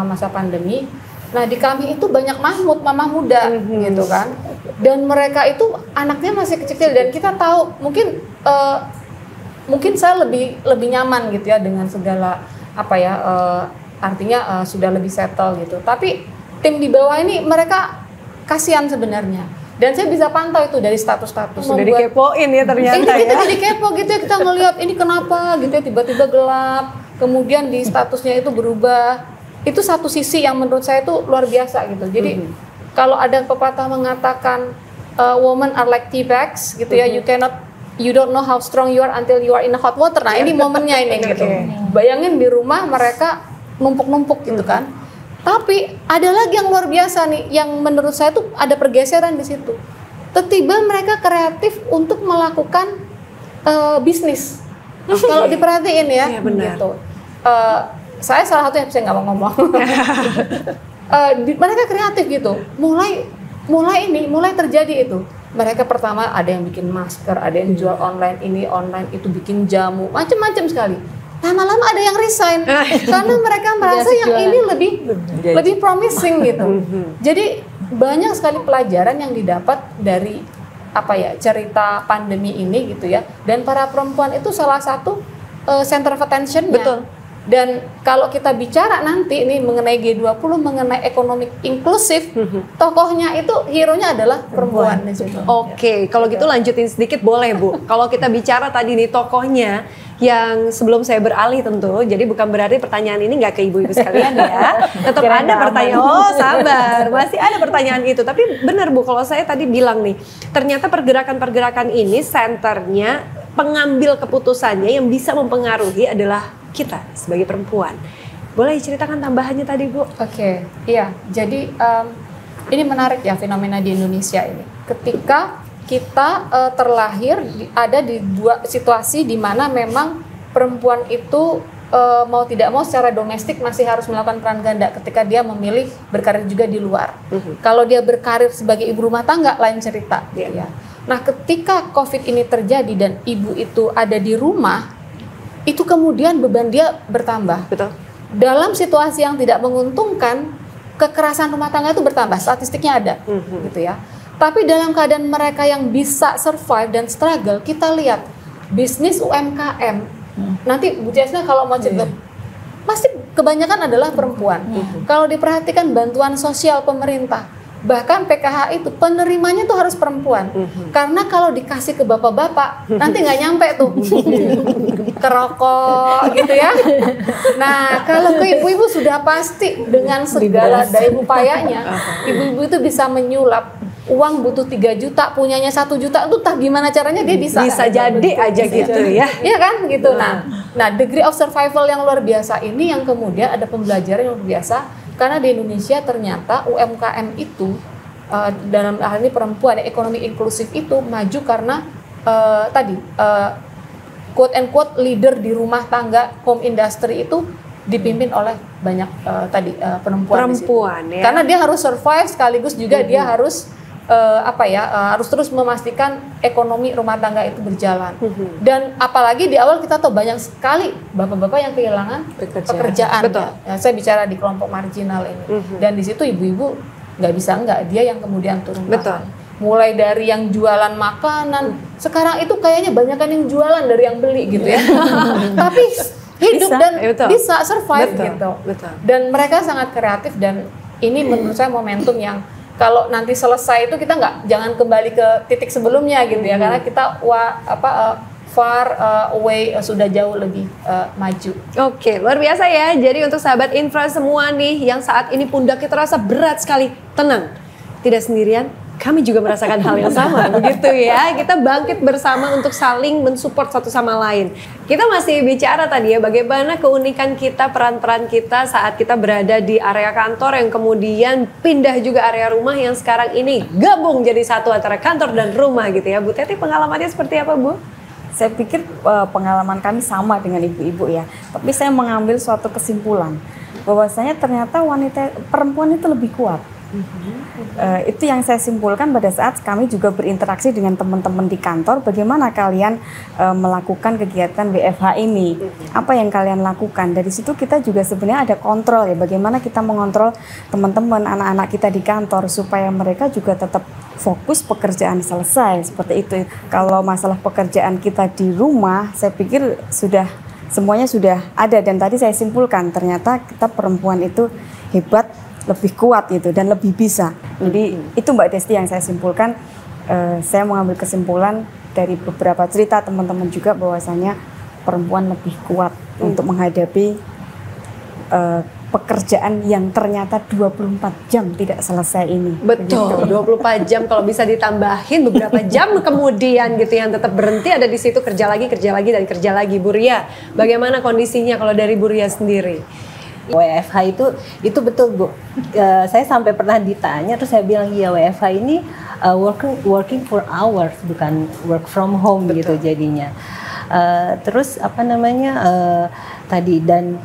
masa pandemi. Nah, di kami itu banyak mama muda gitu kan. Dan mereka itu anaknya masih kecil dan kita tahu mungkin saya lebih nyaman gitu ya dengan segala artinya sudah lebih settle gitu. Tapi tim di bawah ini mereka kasihan sebenarnya. Dan saya bisa pantau itu dari status-status. Sudah dikepoin ya ternyata kita jadi kepo gitu ya, kita ngelihat ini kenapa gitu ya, tiba-tiba gelap. Kemudian di statusnya itu berubah. Itu satu sisi yang menurut saya itu luar biasa gitu. Jadi kalau ada pepatah mengatakan women are like tea bags gitu ya, you don't know how strong you are until you are in a hot water. Nah, ini momennya ini gitu. Bayangin di rumah mereka numpuk-numpuk gitu kan. Tapi ada lagi yang luar biasa nih, yang menurut saya tuh ada pergeseran di situ. Tiba-tiba mereka kreatif untuk melakukan bisnis. Kalau diperhatiin ya, gitu. Saya salah satu yang saya nggak mau ngomong. Mereka kreatif gitu. Mulai terjadi itu. Mereka pertama ada yang bikin masker, ada yang jual online ini, online itu, bikin jamu, macam-macam sekali. Lama-lama ada yang resign karena mereka merasa yang ini lebih promising gitu. Jadi banyak sekali pelajaran yang didapat dari cerita pandemi ini gitu ya. Dan para perempuan itu salah satu center of attention-nya. Betul. Dan kalau kita bicara nanti ini mengenai G20, mengenai ekonomi inklusif, tokohnya itu hero-nya adalah perempuan. Oke, kalau gitu lanjutin sedikit boleh Bu. Kalau kita bicara tadi nih tokohnya, yang sebelum saya beralih tentu, jadi bukan berarti pertanyaan ini nggak ke ibu-ibu sekalian ya. Tetap ada pertanyaan, oh sabar, masih ada pertanyaan itu. Tapi benar Bu, kalau saya tadi bilang nih, ternyata pergerakan-pergerakan ini senternya, pengambil keputusannya yang bisa mempengaruhi adalah kita sebagai perempuan. Boleh ceritakan tambahannya tadi Bu? Oke, iya. Jadi ini menarik ya fenomena di Indonesia ini. Ketika kita terlahir ada di dua situasi di mana memang perempuan itu mau tidak mau secara domestik masih harus melakukan peran ganda ketika dia memilih berkarir juga di luar. Kalau dia berkarir sebagai ibu rumah tangga lain cerita. Ya. Nah, ketika COVID ini terjadi dan ibu itu ada di rumah, itu kemudian beban dia bertambah. Betul. Dalam situasi yang tidak menguntungkan, kekerasan rumah tangga itu bertambah. Statistiknya ada, gitu ya. Tapi dalam keadaan mereka yang bisa survive dan struggle, kita lihat bisnis UMKM. Nanti Bu Jasna kalau mau cerita, pasti kebanyakan adalah perempuan. Kalau diperhatikan bantuan sosial pemerintah, bahkan PKH itu penerimanya tuh harus perempuan. Karena kalau dikasih ke bapak-bapak, nanti nggak nyampe tuh ke rokok gitu ya. Nah, kalau ke ibu-ibu sudah pasti dengan segala daya upayanya, ibu-ibu itu bisa menyulap uang butuh 3 juta, punyanya 1 juta, itu entah gimana caranya dia bisa jadi aja gitu ya. Iya kan gitu. Nah, degree of survival yang luar biasa ini yang kemudian ada pembelajaran yang luar biasa. Karena di Indonesia ternyata UMKM itu dalam hal ini perempuan, ekonomi inklusif itu maju karena quote and quote leader di rumah tangga, home industry itu dipimpin oleh banyak perempuan ya. Karena dia harus survive sekaligus juga dia harus harus terus memastikan ekonomi rumah tangga itu berjalan. Dan apalagi di awal kita tahu banyak sekali bapak-bapak yang kehilangan pekerjaan. Betul. Ya, saya bicara di kelompok marginal ini. Dan di situ ibu-ibu dia yang kemudian turun tangan. Mulai dari yang jualan makanan, sekarang itu kayaknya banyak yang jualan dari yang beli gitu ya. Tapi hidup bisa survive gitu. Dan mereka sangat kreatif dan ini menurut saya momentum yang kalau nanti selesai itu kita jangan kembali ke titik sebelumnya gitu ya, karena kita far away sudah jauh lebih maju. Oke, luar biasa ya. Jadi untuk sahabat Infra semua nih yang saat ini pundaknya terasa berat sekali, tenang, tidak sendirian. kami juga merasakan hal yang sama, begitu ya. Kita bangkit bersama untuk saling mensupport satu sama lain. Kita masih bicara tadi ya, bagaimana keunikan kita, peran-peran kita saat kita berada di area kantor yang kemudian pindah juga area rumah yang sekarang ini gabung jadi satu antara kantor dan rumah gitu ya. Bu Teti, pengalamannya seperti apa, Bu? Saya pikir pengalaman kami sama dengan ibu-ibu ya, tapi saya mengambil suatu kesimpulan bahwasanya ternyata perempuan itu lebih kuat. Itu yang saya simpulkan pada saat kami juga berinteraksi dengan teman-teman di kantor. Bagaimana kalian melakukan kegiatan WFH ini? Apa yang kalian lakukan? Dari situ kita juga sebenarnya ada kontrol ya. Bagaimana kita mengontrol teman-teman, anak-anak kita di kantor supaya mereka juga tetap fokus pekerjaan selesai seperti itu. Kalau masalah pekerjaan kita di rumah, saya pikir semuanya sudah ada, dan tadi saya simpulkan ternyata kita perempuan itu hebat, lebih kuat gitu dan lebih bisa. Jadi itu Mbak Desti yang saya simpulkan. Saya mengambil kesimpulan dari beberapa cerita teman-teman juga bahwasanya perempuan lebih kuat untuk menghadapi pekerjaan yang ternyata 24 jam tidak selesai ini. Betul, 24 jam kalau bisa ditambahin beberapa jam kemudian gitu yang tetap berhenti ada di situ, kerja lagi dan kerja lagi. Bu Ria, bagaimana kondisinya kalau dari Bu Ria sendiri? WFH itu betul Bu. Saya sampai pernah ditanya, terus saya bilang ya WFH ini working for hours, bukan work from home. Betul. Gitu jadinya. Terus tadi dan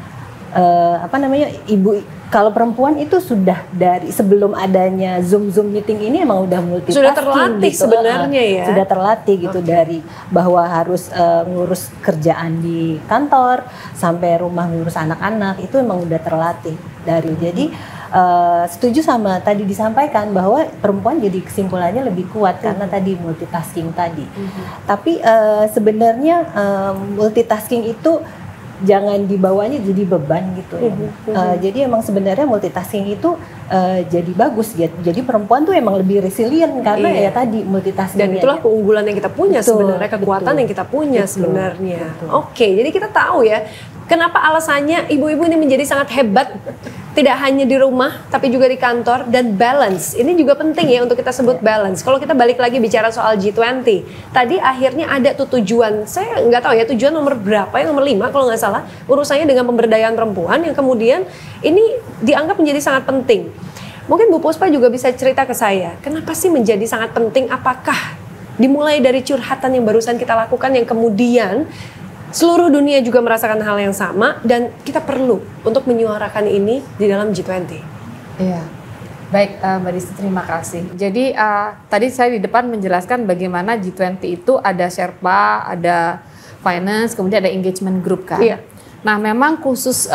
ibu, kalau perempuan itu sudah dari sebelum adanya Zoom meeting ini emang udah multitasking. Sudah terlatih gitu, sebenarnya ya. Sudah terlatih gitu, dari bahwa harus ngurus kerjaan di kantor sampai rumah ngurus anak-anak, itu emang udah terlatih dari. Jadi setuju sama tadi disampaikan bahwa perempuan jadi kesimpulannya lebih kuat karena tadi multitasking tadi. Tapi sebenarnya multitasking itu jangan dibawanya jadi beban gitu ya. Jadi emang sebenarnya multitasking itu jadi bagus ya. Jadi perempuan tuh emang lebih resilient karena ya tadi multitasking. Dan itulah keunggulan yang kita punya sebenarnya, kekuatan yang kita punya sebenarnya. Oke, jadi kita tahu ya kenapa alasannya ibu-ibu ini menjadi sangat hebat. Tidak hanya di rumah, tapi juga di kantor, dan balance. Ini juga penting ya untuk kita sebut balance. Kalau kita balik lagi bicara soal G20, tadi akhirnya ada tuh tujuan, saya nggak tahu ya tujuan nomor berapa, yang nomor 5 kalau nggak salah, urusannya dengan pemberdayaan perempuan yang kemudian ini dianggap menjadi sangat penting. Mungkin Bu Puspa juga bisa cerita ke saya, kenapa sih menjadi sangat penting, apakah dimulai dari curhatan yang barusan kita lakukan yang kemudian seluruh dunia juga merasakan hal yang sama dan kita perlu untuk menyuarakan ini di dalam G20. Iya, baik Mbak Desti, terima kasih. Jadi tadi saya di depan menjelaskan bagaimana G20 itu ada Sherpa, ada finance, kemudian ada engagement group kan. Iya. Nah memang khusus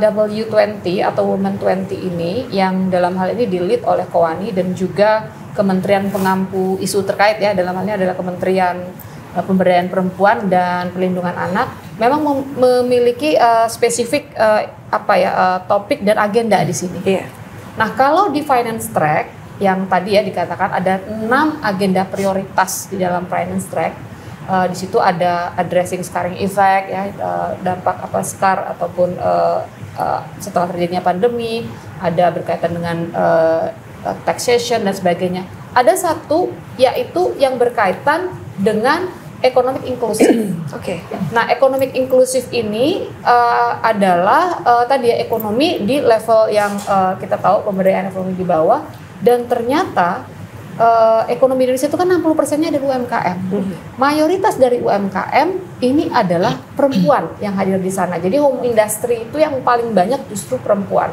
W20 atau Women 20 ini yang dalam hal ini di-lead oleh Kowani dan juga Kementerian Pengampu Isu terkait ya, dalam hal ini adalah Kementerian Pemberdayaan Perempuan dan Perlindungan Anak, memang memiliki spesifik topik dan agenda di sini. Yeah. Nah, kalau di finance track yang tadi ya dikatakan ada 6 agenda prioritas di dalam finance track. Di situ ada addressing scarring effect ya, dampak SCAR ataupun setelah terjadinya pandemi, ada berkaitan dengan taxation dan sebagainya. Ada satu yaitu yang berkaitan dengan economic inklusif. Oke. Nah, economic inklusif ini adalah tadi ya, ekonomi di level yang kita tahu pemberdayaan ekonomi di bawah, dan ternyata ekonomi Indonesia itu kan 60%-nya dari UMKM. Mayoritas dari UMKM ini adalah perempuan yang hadir di sana. Jadi home industry itu yang paling banyak justru perempuan.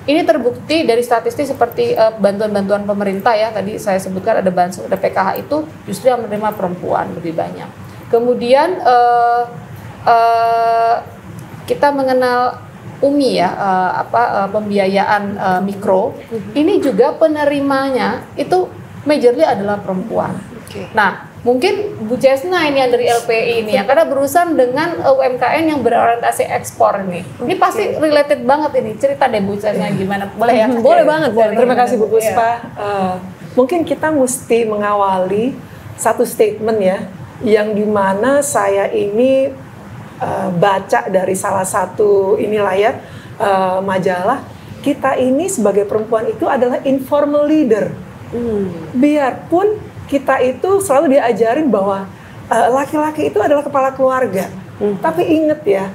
Ini terbukti dari statistik seperti bantuan-bantuan pemerintah ya. Tadi saya sebutkan ada bansos, ada PKH, itu justru yang menerima perempuan lebih banyak. Kemudian kita mengenal UMI ya, pembiayaan mikro. Ini juga penerimanya itu majorly adalah perempuan. Nah, mungkin Bu Chesna ini yang dari LPI ini ya, karena berurusan dengan UMKM yang berorientasi ekspor nih. Ini pasti related banget ini. Cerita deh Bu Chesna gimana? Boleh ya? Boleh banget. Boleh. Terima kasih Bu Puspa. Mungkin kita mesti mengawali satu statement ya, yang dimana saya ini baca dari salah satu majalah. Kita ini sebagai perempuan itu adalah informal leader. Biarpun kita itu selalu diajarin bahwa laki-laki itu adalah kepala keluarga. Tapi ingat ya,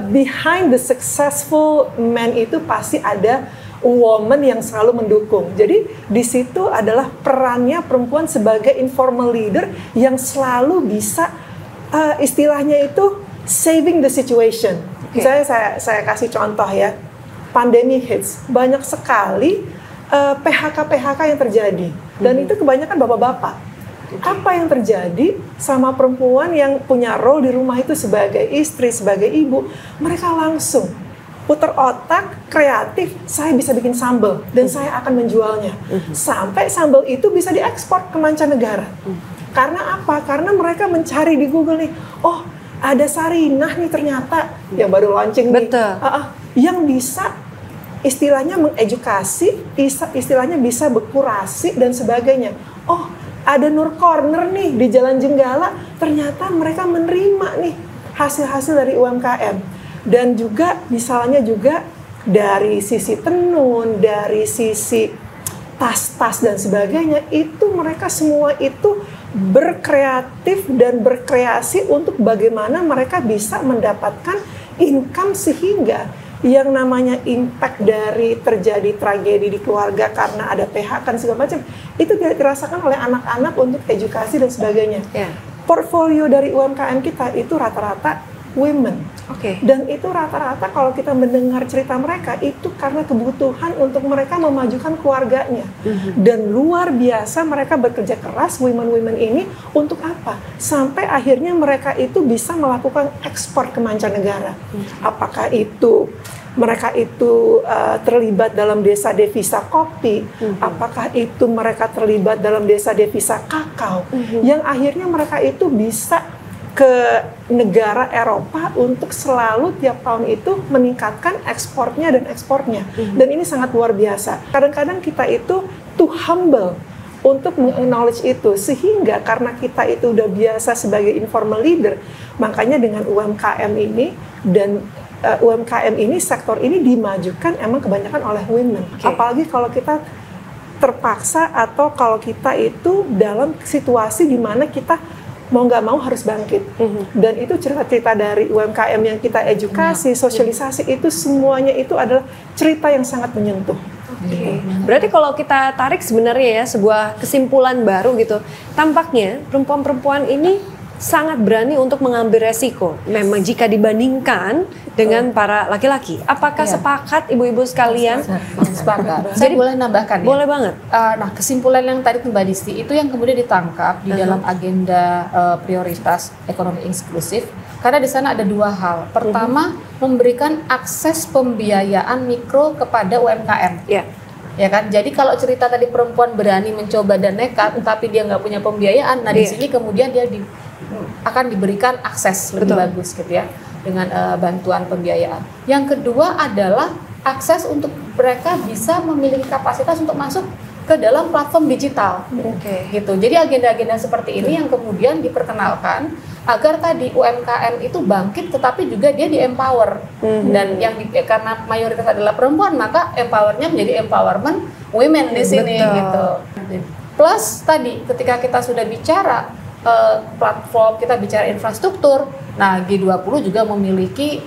behind the successful man itu pasti ada woman yang selalu mendukung. Jadi di situ adalah perannya perempuan sebagai informal leader yang selalu bisa istilahnya itu saving the situation. Misalnya saya kasih contoh ya, pandemi hits, banyak sekali PHK yang terjadi, dan itu kebanyakan bapak-bapak. Apa yang terjadi sama perempuan yang punya role di rumah itu sebagai istri, sebagai ibu, mereka langsung putar otak, kreatif, saya bisa bikin sambal dan saya akan menjualnya. Sampai sambal itu bisa diekspor ke mancanegara. Karena apa? Karena mereka mencari di Google nih, oh ada Sarinah nih ternyata yang baru launching nih, yang bisa istilahnya mengedukasi, istilahnya bisa berkurasi dan sebagainya. Oh ada Nur Corner nih di Jalan Jenggala, ternyata mereka menerima nih hasil-hasil dari UMKM. Dan juga misalnya juga dari sisi tenun, dari sisi tas-tas dan sebagainya, itu mereka semua itu berkreatif dan berkreasi untuk bagaimana mereka bisa mendapatkan income sehingga yang namanya impact dari terjadi tragedi di keluarga karena ada PHK dan segala macam, itu tidak dirasakan oleh anak-anak untuk edukasi dan sebagainya. Portfolio dari UMKM kita itu rata-rata women. Dan itu rata-rata kalau kita mendengar cerita mereka itu karena kebutuhan untuk mereka memajukan keluarganya. Dan luar biasa mereka bekerja keras, women-women ini, untuk apa? Sampai akhirnya mereka itu bisa melakukan ekspor ke mancanegara. Apakah itu mereka itu terlibat dalam desa devisa kopi, apakah itu mereka terlibat dalam desa devisa kakao, yang akhirnya mereka itu bisa ke negara Eropa untuk selalu tiap tahun itu meningkatkan ekspornya dan ekspornya. Dan ini sangat luar biasa. Kadang-kadang kita itu too humble untuk meng-acknowledge itu, sehingga karena kita itu udah biasa sebagai informal leader, makanya dengan UMKM ini dan UMKM ini, sektor ini dimajukan emang kebanyakan oleh women. Apalagi kalau kita terpaksa atau kalau kita itu dalam situasi di mana kita mau nggak mau harus bangkit. Dan itu cerita-cerita dari UMKM yang kita edukasi, sosialisasi, itu semuanya itu adalah cerita yang sangat menyentuh. Berarti kalau kita tarik sebenarnya ya sebuah kesimpulan baru gitu, tampaknya perempuan-perempuan ini sangat berani untuk mengambil resiko. Memang jika dibandingkan dengan para laki-laki. Apakah sepakat ibu-ibu sekalian? Sepakat. Saya boleh nambahkan ya? Boleh banget. Nah, kesimpulan yang tadi Mbak Disti itu yang kemudian ditangkap di dalam agenda prioritas ekonomi inklusif. Karena di sana ada dua hal. Pertama, memberikan akses pembiayaan mikro kepada UMKM. Ya kan, jadi kalau cerita tadi perempuan berani mencoba dan nekat, tapi dia nggak punya pembiayaan, nah di sini kemudian dia akan diberikan akses lebih bagus gitu ya, dengan bantuan pembiayaan. Yang kedua adalah akses untuk mereka bisa memiliki kapasitas untuk masuk ke dalam platform digital, gitu. Jadi agenda-agenda seperti ini yang kemudian diperkenalkan agar tadi UMKM itu bangkit, tetapi juga dia di-empower. Dan yang karena mayoritas adalah perempuan, maka empowernya menjadi empowerment women di sini, gitu. Plus tadi ketika kita sudah bicara platform, kita bicara infrastruktur, nah G20 juga memiliki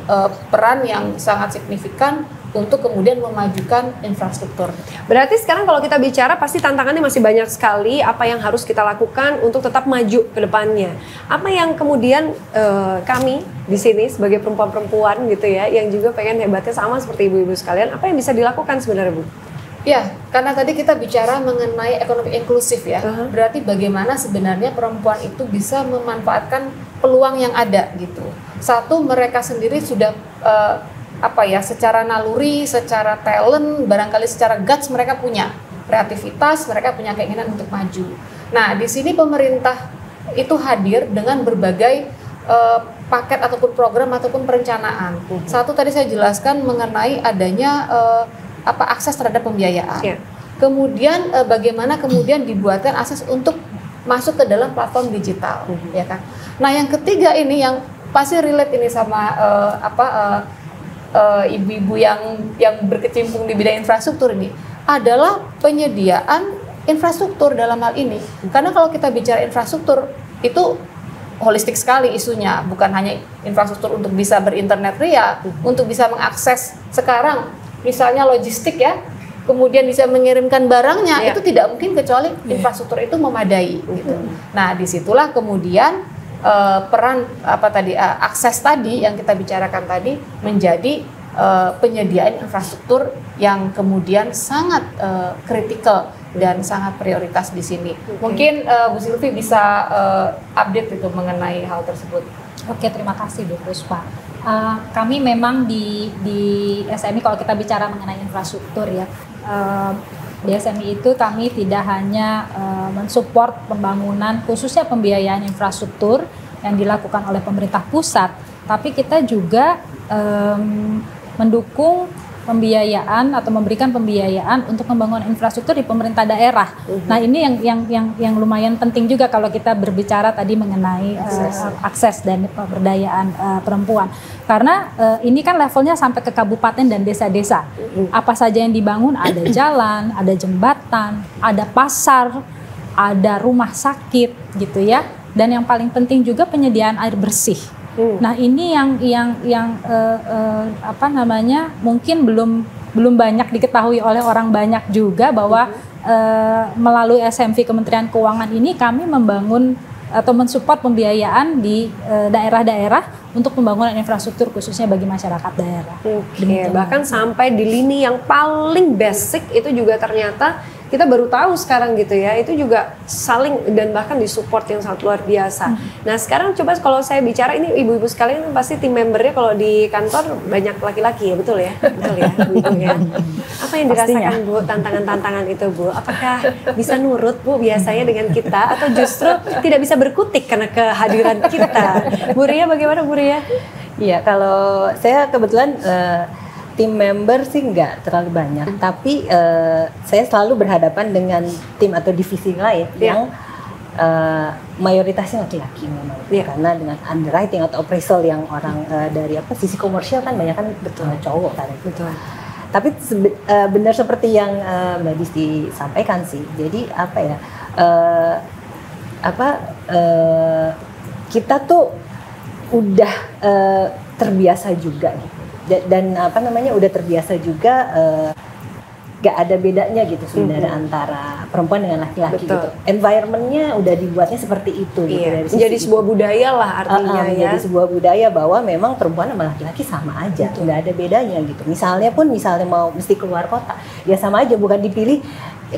peran yang sangat signifikan untuk kemudian memajukan infrastruktur. Berarti sekarang kalau kita bicara pasti tantangannya masih banyak sekali, apa yang harus kita lakukan untuk tetap maju ke depannya. Apa yang kemudian kami di sini sebagai perempuan-perempuan gitu ya, yang juga pengen hebatnya sama seperti ibu-ibu sekalian, apa yang bisa dilakukan sebenarnya, Bu? Ya, karena tadi kita bicara mengenai ekonomi inklusif ya, berarti bagaimana sebenarnya perempuan itu bisa memanfaatkan peluang yang ada gitu. Satu, mereka sendiri sudah secara naluri, secara talent, barangkali secara guts mereka punya kreativitas, mereka punya keinginan untuk maju. Nah, di sini pemerintah itu hadir dengan berbagai paket ataupun program ataupun perencanaan. Satu tadi saya jelaskan mengenai adanya akses terhadap pembiayaan. Kemudian bagaimana kemudian dibuatkan akses untuk masuk ke dalam platform digital, ya kan. Nah, yang ketiga ini yang pasti relate ini sama ibu-ibu yang berkecimpung di bidang infrastruktur ini adalah penyediaan infrastruktur dalam hal ini. Karena kalau kita bicara infrastruktur itu holistik sekali isunya, bukan hanya infrastruktur untuk bisa berinternet ria, untuk bisa mengakses sekarang misalnya logistik ya, kemudian bisa mengirimkan barangnya, itu tidak mungkin kecuali infrastruktur itu memadai gitu. Nah, disitulah kemudian peran akses tadi yang kita bicarakan tadi menjadi penyediaan infrastruktur yang kemudian sangat kritikal dan sangat prioritas di sini. Mungkin Bu Sylvie bisa update itu mengenai hal tersebut. Oke, terima kasih Bu Puspa. Kami memang di SMI kalau kita bicara mengenai infrastruktur ya, di SMI itu kami tidak hanya mensupport pembangunan khususnya pembiayaan infrastruktur yang dilakukan oleh pemerintah pusat, tapi kita juga mendukung pembiayaan atau memberikan pembiayaan untuk pembangunan infrastruktur di pemerintah daerah. Nah, ini yang lumayan penting juga kalau kita berbicara tadi mengenai akses dan pemberdayaan perempuan. Karena ini kan levelnya sampai ke kabupaten dan desa-desa. Apa saja yang dibangun, ada jalan, ada jembatan, ada pasar, ada rumah sakit gitu ya. Dan yang paling penting juga penyediaan air bersih. Nah, ini yang mungkin belum banyak diketahui oleh orang banyak juga bahwa melalui SMV Kementerian Keuangan ini kami membangun atau mensupport pembiayaan di daerah-daerah untuk pembangunan infrastruktur khususnya bagi masyarakat daerah. Bahkan sampai di lini yang paling basic itu juga ternyata kita baru tahu sekarang gitu ya, itu juga saling dan bahkan disupport yang sangat luar biasa. Nah, sekarang coba kalau saya bicara ini ibu-ibu sekalian pasti tim membernya kalau di kantor banyak laki-laki ya, betul ya? Betul ya, ibu ya. Apa yang dirasakan Bu, tantangan-tantangan itu Bu? Apakah bisa nurut Bu biasanya dengan kita atau justru tidak bisa berkutik karena kehadiran kita? Bu Ria bagaimana Bu Ria? Iya, kalau saya kebetulan tim member sih nggak terlalu banyak, tapi saya selalu berhadapan dengan tim atau divisi lain yang mayoritasnya laki-laki memang, karena dengan underwriting atau appraisal yang orang dari sisi komersial kan banyak kan cowok kan. Betul. Tapi benar seperti yang Mbak Disti sampaikan sih. Jadi kita tuh udah terbiasa juga gitu. Dan udah terbiasa juga gak ada bedanya gitu sebenarnya antara perempuan dengan laki-laki gitu. Environmentnya udah dibuatnya seperti itu gitu. Jadi sebuah budaya lah artinya ya. Jadi sebuah budaya bahwa memang perempuan sama laki-laki sama aja, nggak ada bedanya gitu. Misalnya mau mesti keluar kota, ya sama aja, bukan dipilih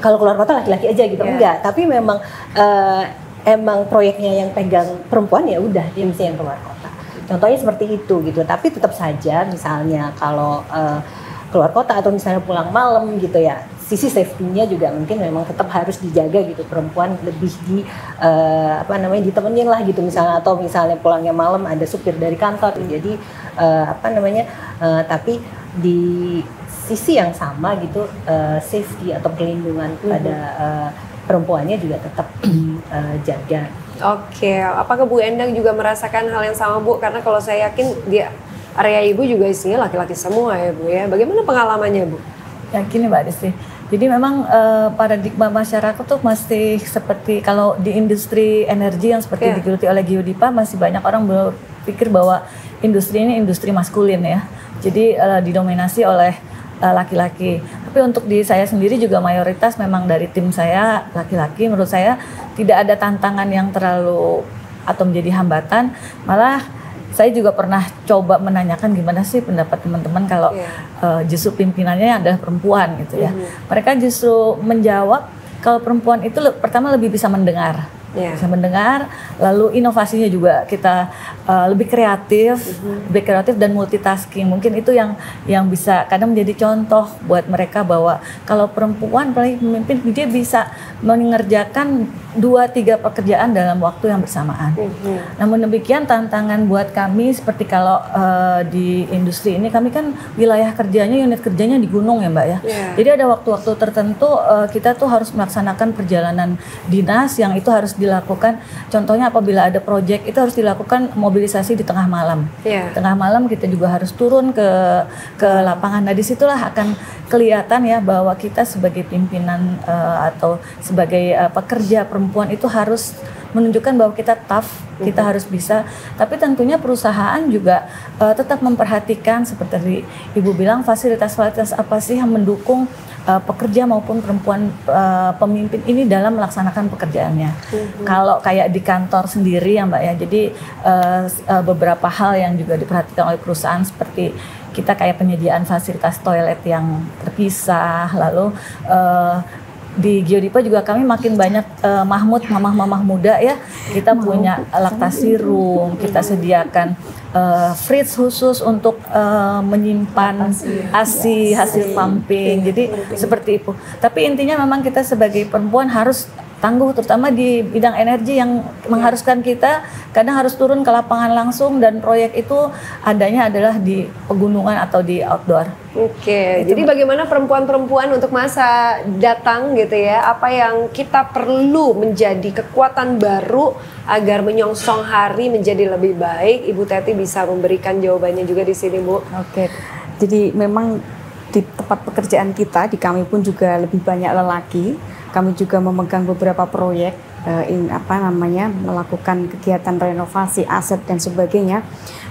kalau keluar kota laki-laki aja gitu, enggak. Tapi memang emang proyeknya yang pegang perempuan ya udah dia mesti yang keluar kota. Contohnya seperti itu gitu, tapi tetap saja misalnya kalau keluar kota atau misalnya pulang malam gitu ya, sisi safety-nya juga mungkin memang tetap harus dijaga gitu, perempuan lebih ditemenin lah gitu misalnya, atau misalnya pulangnya malam ada supir dari kantor, jadi tapi di sisi yang sama gitu safety atau perlindungan pada perempuannya juga tetap dijaga. Oke, apakah Bu Endang juga merasakan hal yang sama Bu? Karena kalau saya yakin di area Ibu juga isinya laki-laki semua ya Bu ya. Bagaimana pengalamannya Bu? Yakin Mbak Desi. Jadi memang paradigma masyarakat tuh masih seperti kalau di industri energi yang seperti digeluti oleh Geodipa, masih banyak orang berpikir bahwa industri ini industri maskulin ya. Jadi didominasi oleh laki-laki. Tapi untuk di saya sendiri juga mayoritas memang dari tim saya laki-laki. Menurut saya tidak ada tantangan yang terlalu atau menjadi hambatan. Malah saya juga pernah coba menanyakan gimana sih pendapat teman-teman kalau justru pimpinannya adalah perempuan gitu ya. Mereka justru menjawab kalau perempuan itu pertama lebih bisa mendengar. Bisa mendengar, lalu inovasinya juga kita lebih kreatif dan multitasking. Mungkin itu yang bisa kadang menjadi contoh buat mereka bahwa kalau perempuan apalagi pemimpin dia bisa mengerjakan 2-3 pekerjaan dalam waktu yang bersamaan. Namun demikian tantangan buat kami seperti kalau di industri ini kami kan wilayah kerjanya, unit kerjanya di gunung ya Mbak ya. Jadi ada waktu-waktu tertentu kita tuh harus melaksanakan perjalanan dinas yang itu harus dilakukan. Contohnya apabila ada proyek itu harus dilakukan mobilisasi di tengah malam. Tengah malam kita juga harus turun ke lapangan. Nah disitulah akan kelihatan ya bahwa kita sebagai pimpinan atau sebagai pekerja perempuan itu harus menunjukkan bahwa kita tough, kita harus bisa. Tapi tentunya perusahaan juga tetap memperhatikan seperti Ibu bilang fasilitas-fasilitas apa sih yang mendukung pekerja maupun perempuan pemimpin ini dalam melaksanakan pekerjaannya. Kalau kayak di kantor sendiri ya Mbak ya, jadi beberapa hal yang juga diperhatikan oleh perusahaan seperti kita kayak penyediaan fasilitas toilet yang terpisah, lalu di Geodipa juga kami makin banyak mamah-mamah muda ya, kita punya laktasi room, kita sediakan fridge khusus untuk menyimpan ASI hasil pumping, jadi seperti itu. Tapi intinya memang kita sebagai perempuan harus tangguh, terutama di bidang energi yang mengharuskan kita kadang harus turun ke lapangan langsung dan proyek itu adanya adalah di pegunungan atau di outdoor. Oke, jadi bagaimana perempuan-perempuan untuk masa datang gitu ya, apa yang kita perlu menjadi kekuatan baru agar menyongsong hari menjadi lebih baik? Ibu Teti bisa memberikan jawabannya juga di sini, Bu. Oke, jadi memang di tempat pekerjaan kita, di kami pun juga lebih banyak lelaki. Kami juga memegang beberapa proyek, melakukan kegiatan renovasi aset dan sebagainya.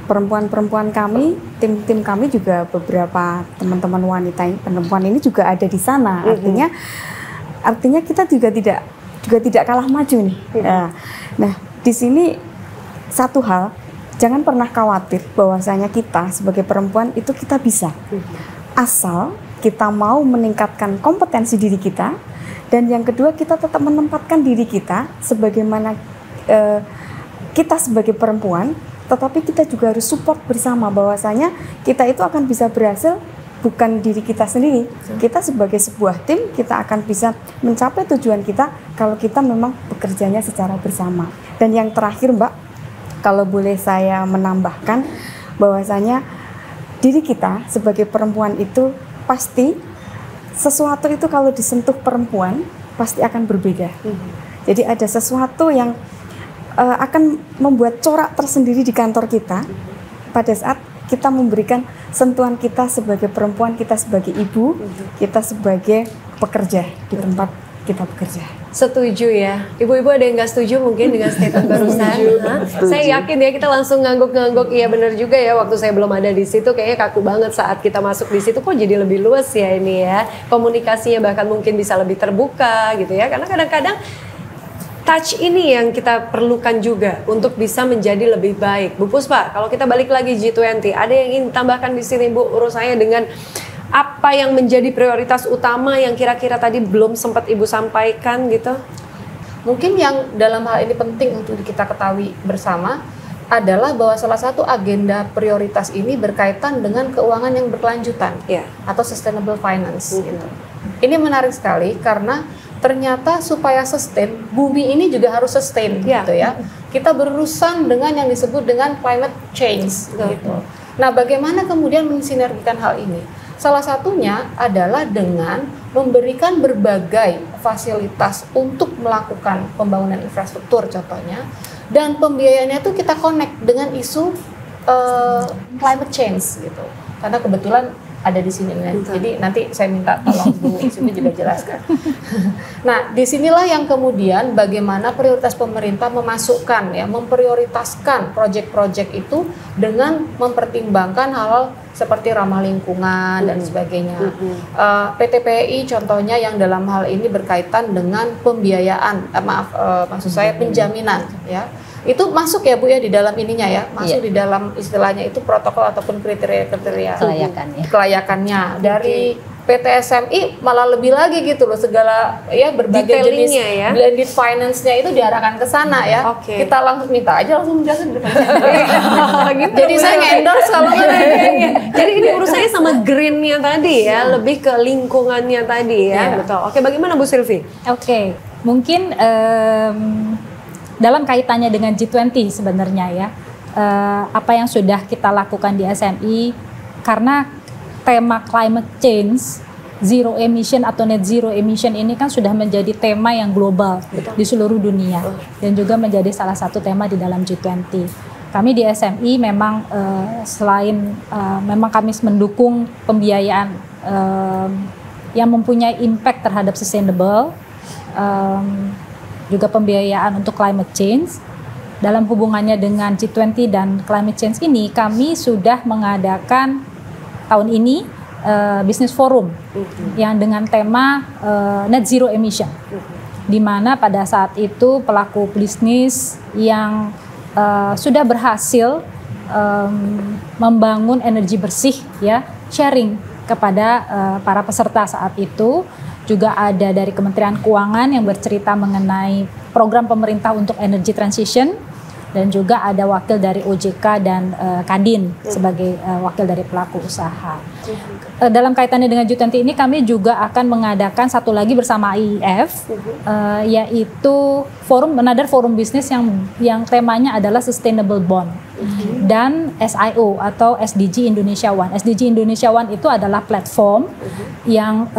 Perempuan-perempuan kami, tim-tim kami juga beberapa teman-teman wanita perempuan ini juga ada di sana. Artinya kita juga tidak kalah maju nih. Nah, di sini satu hal, jangan pernah khawatir bahwasanya kita sebagai perempuan itu kita bisa. Asal kita mau meningkatkan kompetensi diri kita. Dan yang kedua, kita tetap menempatkan diri kita sebagaimana kita sebagai perempuan, tetapi kita juga harus support bersama bahwasanya kita itu akan bisa berhasil bukan diri kita sendiri. Kita sebagai sebuah tim, kita akan bisa mencapai tujuan kita kalau kita memang bekerjanya secara bersama. Dan yang terakhir Mbak, kalau boleh saya menambahkan bahwasanya diri kita sebagai perempuan itu pasti sesuatu itu kalau disentuh perempuan pasti akan berbeda. Jadi ada sesuatu yang akan membuat corak tersendiri di kantor kita pada saat kita memberikan sentuhan kita sebagai perempuan, kita sebagai ibu, kita sebagai pekerja di tempat kita bekerja. Setuju ya. Ibu-ibu ada yang nggak setuju mungkin dengan statement barusan? Saya yakin ya kita langsung ngangguk-ngangguk. Iya benar juga ya, waktu saya belum ada di situ kayaknya kaku banget, saat kita masuk di situ kok jadi lebih luas ya ini ya. Komunikasinya bahkan mungkin bisa lebih terbuka gitu ya. Karena kadang-kadang touch ini yang kita perlukan juga untuk bisa menjadi lebih baik. Bu Puspa, kalau kita balik lagi G20, ada yang ingin ditambahkan di sini Bu, urusannya dengan apa yang menjadi prioritas utama yang kira-kira tadi belum sempat Ibu sampaikan gitu? Mungkin yang dalam hal ini penting untuk kita ketahui bersama adalah bahwa salah satu agenda prioritas ini berkaitan dengan keuangan yang berkelanjutan atau sustainable finance. Gitu. Ini menarik sekali karena ternyata supaya sustain, bumi ini juga harus sustain gitu ya. Kita berurusan dengan yang disebut dengan climate change gitu. Nah, bagaimana kemudian mensinergikan hal ini? Salah satunya adalah dengan memberikan berbagai fasilitas untuk melakukan pembangunan infrastruktur contohnya, dan pembiayaannya itu kita connect dengan isu climate change gitu. Karena kebetulan ada di sini nih. Jadi nanti saya minta tolong Bu Siti juga jelaskan. Nah, disinilah yang kemudian bagaimana prioritas pemerintah memasukkan ya, memprioritaskan proyek-proyek itu dengan mempertimbangkan hal seperti ramah lingkungan dan sebagainya. PT PI contohnya yang dalam hal ini berkaitan dengan pembiayaan, maksud saya penjaminan ya. Itu masuk ya Bu ya di dalam ininya ya, masuk di dalam istilahnya itu protokol ataupun kriteria kelayakannya. Dari PT SMI malah lebih lagi gitu loh, segala ya berbagai jenis ya, blended finance-nya itu diarahkan ke sana ya. Kita langsung minta aja langsung menjelaskan gitu. Jadi saya endorse kalau Jadi ini urusannya sama green-nya tadi ya, lebih ke lingkungannya tadi ya. Betul. Oke, bagaimana Bu Sylvie? Oke, mungkin dalam kaitannya dengan G20 sebenarnya ya, apa yang sudah kita lakukan di SMI, karena tema climate change zero emission atau net zero emission ini kan sudah menjadi tema yang global di seluruh dunia dan juga menjadi salah satu tema di dalam G20. Kami di SMI memang selain memang kami mendukung pembiayaan yang mempunyai impact terhadap sustainable, juga pembiayaan untuk climate change. Dalam hubungannya dengan G20 dan climate change ini, kami sudah mengadakan tahun ini Business Forum yang dengan tema Net Zero Emission, di mana pada saat itu pelaku bisnis yang sudah berhasil membangun energi bersih ya sharing kepada para peserta saat itu. Juga ada dari Kementerian Keuangan yang bercerita mengenai program pemerintah untuk energy transition, dan juga ada wakil dari OJK dan Kadin sebagai wakil dari pelaku usaha. Dalam kaitannya dengan G20 ini kami juga akan mengadakan satu lagi bersama IIF, yaitu another forum bisnis yang temanya adalah Sustainable Bond dan SIO atau SDG Indonesia One. SDG Indonesia One itu adalah platform yang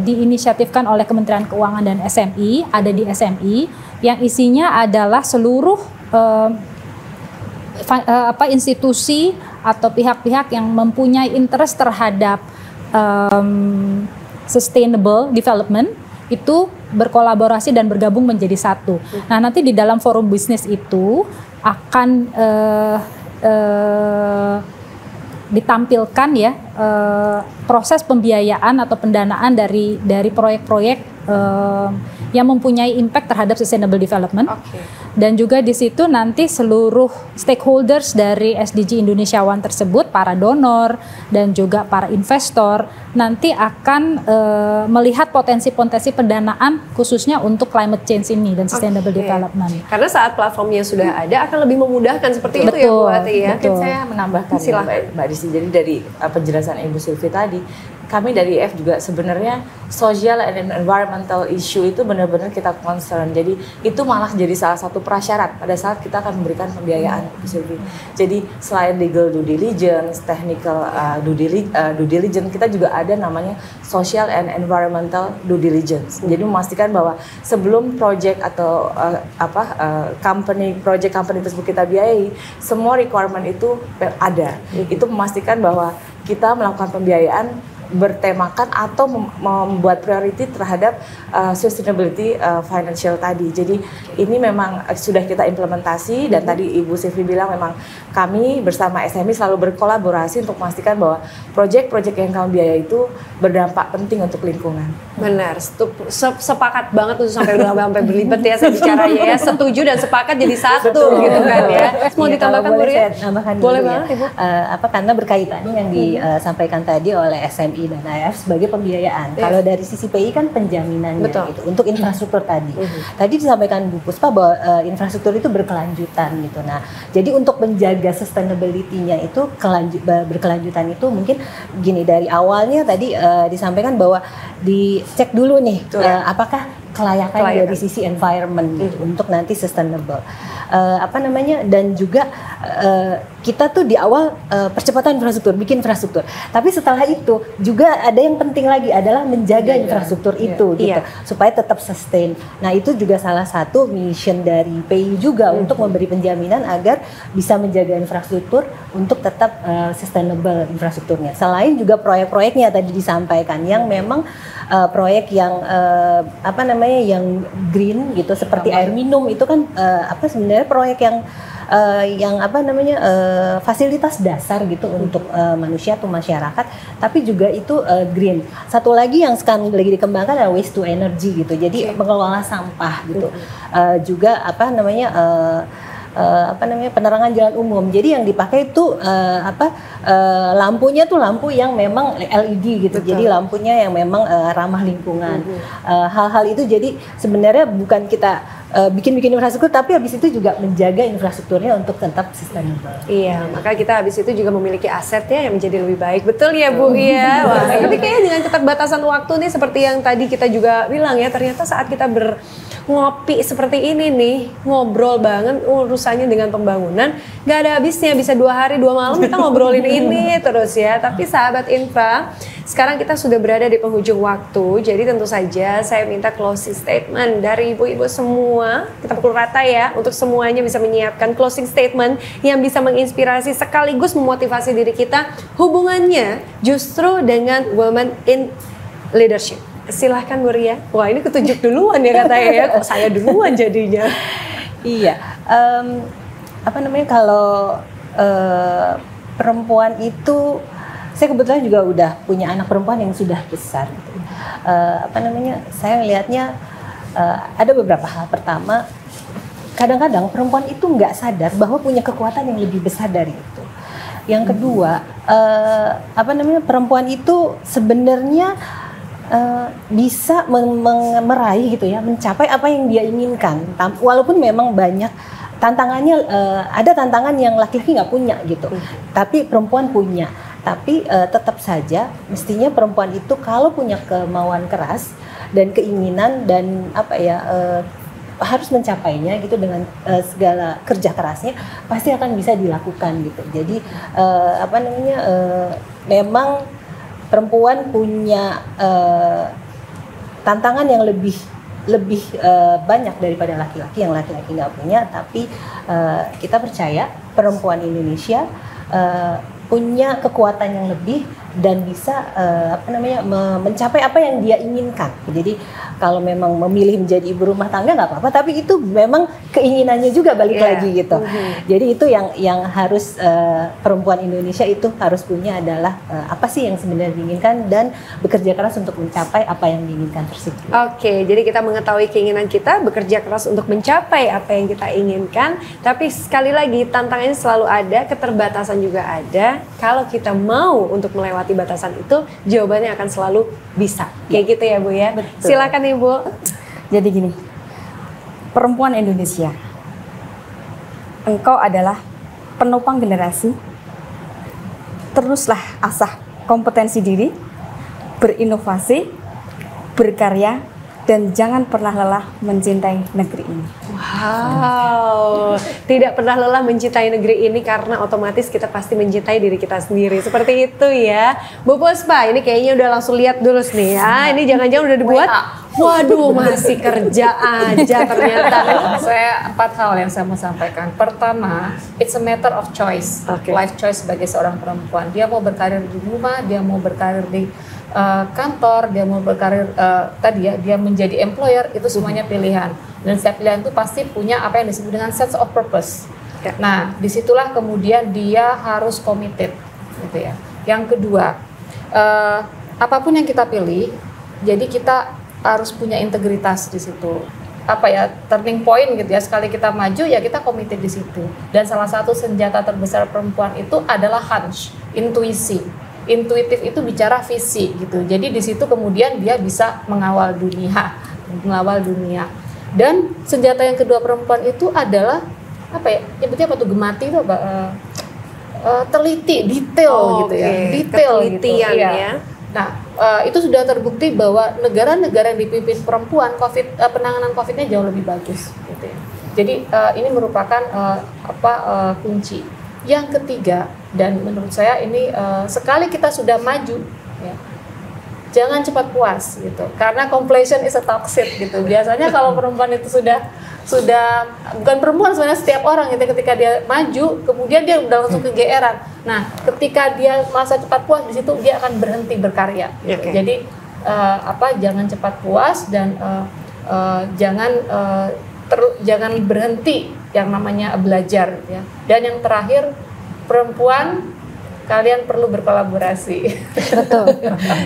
diinisiatifkan oleh Kementerian Keuangan dan SMI, ada di SMI, yang isinya adalah seluruh institusi atau pihak-pihak yang mempunyai interest terhadap sustainable development itu berkolaborasi dan bergabung menjadi satu. Nah, nanti di dalam forum bisnis itu akan ditampilkan ya proses pembiayaan atau pendanaan dari proyek-proyek yang mempunyai impact terhadap sustainable development. Dan juga di situ nanti seluruh stakeholders dari SDG Indonesia One tersebut, para donor dan juga para investor nanti akan melihat potensi-potensi pendanaan khususnya untuk climate change ini dan sustainable development. Karena saat platformnya sudah ada akan lebih memudahkan seperti itu ya Bu Ati ya. Mungkin saya menambahkan Mbak Desi, jadi dari penjelasan Ibu Sylvie tadi, kami dari IF juga sebenarnya social and environmental issue itu benar-benar kita concern. Jadi itu malah jadi salah satu prasyarat pada saat kita akan memberikan pembiayaan, Bu Sylvie. Jadi selain legal due diligence, technical due diligence, kita juga ada namanya social and environmental due diligence. Jadi memastikan bahwa sebelum project atau project company tersebut kita biayai, semua requirement itu ada. Itu memastikan bahwa kita melakukan pembiayaan bertemakan atau membuat priority terhadap sustainability financial tadi. Jadi ini memang sudah kita implementasi, dan tadi Ibu Sylvie bilang memang kami bersama SMI selalu berkolaborasi untuk memastikan bahwa proyek-proyek yang kami biaya itu berdampak penting untuk lingkungan. Benar, sepakat banget tuh sampai berlibat ya saya bicaranya ya, setuju dan sepakat jadi satu gitu kan ya. Mau ditambahkan Bu Ria? Boleh banget Ibu. Karena berkaitannya yang disampaikan tadi oleh SMI dan IF sebagai pembiayaan. Kalau dari sisi PI kan penjaminannya gitu, untuk infrastruktur tadi. Tadi disampaikan Bu Puspa bahwa infrastruktur itu berkelanjutan gitu. Nah, jadi untuk menjaga sustainability-nya itu berkelanjutan itu mungkin gini, dari awalnya tadi disampaikan bahwa dicek dulu nih apakah kelayakan dari sisi environment gitu, untuk nanti sustainable. Dan juga kita tuh di awal percepatan infrastruktur, bikin infrastruktur. Tapi setelah itu juga ada yang penting lagi adalah menjaga infrastruktur itu gitu, supaya tetap sustain. Nah, itu juga salah satu mission dari PI juga untuk memberi penjaminan agar bisa menjaga infrastruktur untuk tetap sustainable infrastrukturnya. Selain juga proyek-proyeknya tadi disampaikan yang memang proyek yang yang green gitu, seperti air minum itu kan sebenarnya proyek yang fasilitas dasar gitu untuk manusia atau masyarakat, tapi juga itu green. Satu lagi yang sekarang lagi dikembangkan adalah waste to energy gitu. Jadi mengelola sampah gitu. Juga penerangan jalan umum. Jadi yang dipakai itu lampunya tuh lampu yang memang LED gitu. Jadi lampunya yang memang ramah lingkungan. Hal-hal itu jadi sebenarnya bukan kita bikin infrastruktur, tapi habis itu juga menjaga infrastrukturnya untuk tetap sustainable. Iya, maka kita habis itu juga memiliki aset ya yang menjadi lebih baik. Betul ya Bu ya. Wah, tapi kayaknya dengan keterbatasan waktu nih seperti yang tadi kita juga bilang ya, ternyata saat kita ngopi seperti ini nih, ngobrol banget urusannya dengan pembangunan, nggak ada habisnya, bisa 2 hari 2 malam kita ngobrolin ini terus ya. Tapi sahabat Infra, sekarang kita sudah berada di penghujung waktu, jadi tentu saja saya minta closing statement dari ibu-ibu semua. Kita pukul rata ya, untuk semuanya bisa menyiapkan closing statement yang bisa menginspirasi sekaligus memotivasi diri kita, hubungannya justru dengan women in leadership. Silahkan Bu Ria. Wah, ini ketunjuk duluan ya katanya ya, kok saya duluan jadinya. Iya, apa namanya, kalau perempuan itu, saya kebetulan juga udah punya anak perempuan yang sudah besar. Gitu. Apa namanya, saya melihatnya ada beberapa hal. Pertama, kadang-kadang perempuan itu nggak sadar bahwa punya kekuatan yang lebih besar dari itu. Yang kedua, apa namanya, perempuan itu sebenarnya bisa meraih gitu ya, mencapai apa yang dia inginkan. Walaupun memang banyak tantangannya, ada tantangan yang laki-laki nggak punya gitu, tapi perempuan punya. Tapi tetap saja mestinya perempuan itu kalau punya kemauan keras dan keinginan dan apa ya, harus mencapainya gitu dengan segala kerja kerasnya, pasti akan bisa dilakukan gitu. Jadi apa namanya, memang perempuan punya tantangan yang lebih banyak daripada laki-laki, yang laki-laki nggak punya. Tapi kita percaya perempuan Indonesia punya kekuatan yang lebih dan bisa apa namanya, mencapai apa yang dia inginkan. Jadi kalau memang memilih menjadi ibu rumah tangga nggak apa-apa, tapi itu memang keinginannya juga balik lagi gitu. Jadi itu yang harus perempuan Indonesia itu harus punya adalah apa sih yang sebenarnya diinginkan dan bekerja keras untuk mencapai apa yang diinginkan tersebut. Oke, jadi kita mengetahui keinginan kita, bekerja keras untuk mencapai apa yang kita inginkan. Tapi sekali lagi tantangannya selalu ada, keterbatasan juga ada. Kalau kita mau untuk melewati batasan itu, jawabannya akan selalu bisa. Kayak gitu ya Bu ya. Betul. Silakan Ibu. Jadi gini, perempuan Indonesia, engkau adalah penopang generasi. Teruslah asah kompetensi diri, berinovasi, berkarya, dan jangan pernah lelah mencintai negeri ini. Wow, tidak pernah lelah mencintai negeri ini karena otomatis kita pasti mencintai diri kita sendiri. Seperti itu ya. Bu Puspa, ini kayaknya udah langsung lihat dulu nih ya. Ini jangan-jangan udah dibuat. Waduh, masih kerja aja ternyata. Saya 4 hal yang saya mau sampaikan. Pertama, it's a matter of choice. Life choice sebagai seorang perempuan. Dia mau berkarir di rumah, dia mau berkarir di kantor, dia mau berkarir tadi ya, dia menjadi employer, itu semuanya pilihan. Dan setiap pilihan itu pasti punya apa yang disebut dengan sense of purpose. Nah, disitulah kemudian dia harus committed, gitu ya. Yang kedua, apapun yang kita pilih, jadi kita harus punya integritas di situ. Apa ya, turning point gitu ya, sekali kita maju ya kita committed di situ. Dan salah satu senjata terbesar perempuan itu adalah hunch, intuisi. Intuitif itu bicara visi gitu. Jadi di situ kemudian dia bisa mengawal dunia. Dan senjata yang kedua perempuan itu adalah apa ya? Nyebutnya apa tuh, gemati itu apa? Teliti, detail gitu ya. Detail gitu. Ya. Nah, itu sudah terbukti bahwa negara-negara yang dipimpin perempuan penanganan Covid-nya jauh lebih bagus gitu ya. Jadi ini merupakan kunci. Yang ketiga, dan menurut saya ini sekali kita sudah maju, ya, jangan cepat puas gitu. Karena completion is a toxic gitu. Biasanya kalau perempuan itu sudah bukan perempuan, sebenarnya setiap orang itu ketika dia maju, kemudian dia udah langsung kegeeran. Nah, ketika dia merasa cepat puas di situ dia akan berhenti berkarya. Gitu. Jadi jangan cepat puas dan jangan berhenti yang namanya belajar ya. Dan yang terakhir, perempuan, kalian perlu berkolaborasi. Betul.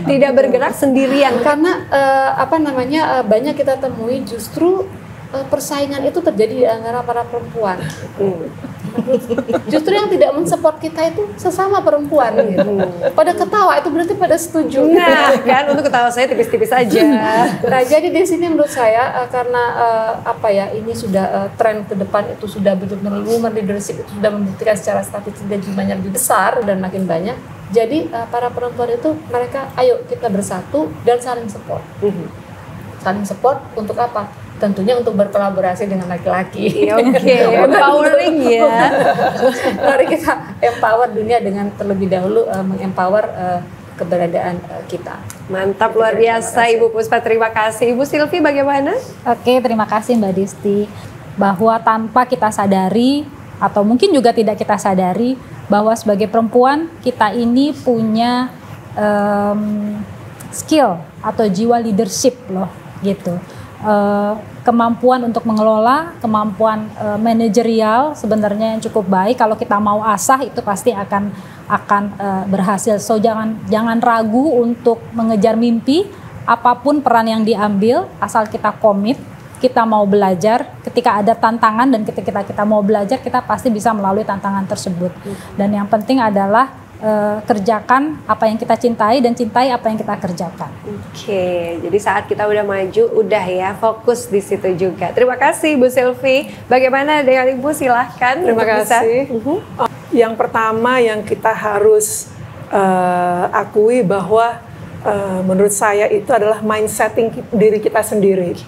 Tidak bergerak sendirian karena banyak kita temui justru persaingan itu terjadi di antara para perempuan. Justru yang tidak mensupport kita itu sesama perempuan gitu. Pada ketawa itu berarti pada setuju. Nah, kan untuk ketawa saya tipis-tipis aja. Nah, jadi di sini menurut saya karena ini sudah tren ke depan itu sudah betul-betul women leadership itu sudah membuktikan secara statistik dan jumlahnya lebih besar dan makin banyak. Jadi para perempuan itu mereka ayo kita bersatu dan saling support. Saling support untuk apa? tentunya untuk berkolaborasi dengan laki-laki. Oke, empowering ya. Mari kita empower dunia dengan terlebih dahulu mengempower keberadaan kita. Mantap, luar biasa Ibu Puspa, terima kasih. Ibu Sylvie bagaimana? Oke, terima kasih Mbak Disti. Bahwa tanpa kita sadari atau mungkin juga tidak kita sadari bahwa sebagai perempuan kita ini punya skill atau jiwa leadership loh gitu. Kemampuan untuk mengelola, kemampuan manajerial sebenarnya yang cukup baik. Kalau kita mau asah itu pasti akan berhasil. So jangan ragu untuk mengejar mimpi. Apapun peran yang diambil, asal kita komit, kita mau belajar. Ketika ada tantangan dan ketika kita mau belajar, kita pasti bisa melalui tantangan tersebut. Dan yang penting adalah kerjakan apa yang kita cintai dan cintai apa yang kita kerjakan. Oke, jadi saat kita udah maju, udah ya fokus di situ juga. Terima kasih Bu Sylvie. Bagaimana dengan Ibu? Silahkan. Terima kasih. Yang pertama yang kita harus akui bahwa menurut saya itu adalah mindsetting diri kita sendiri.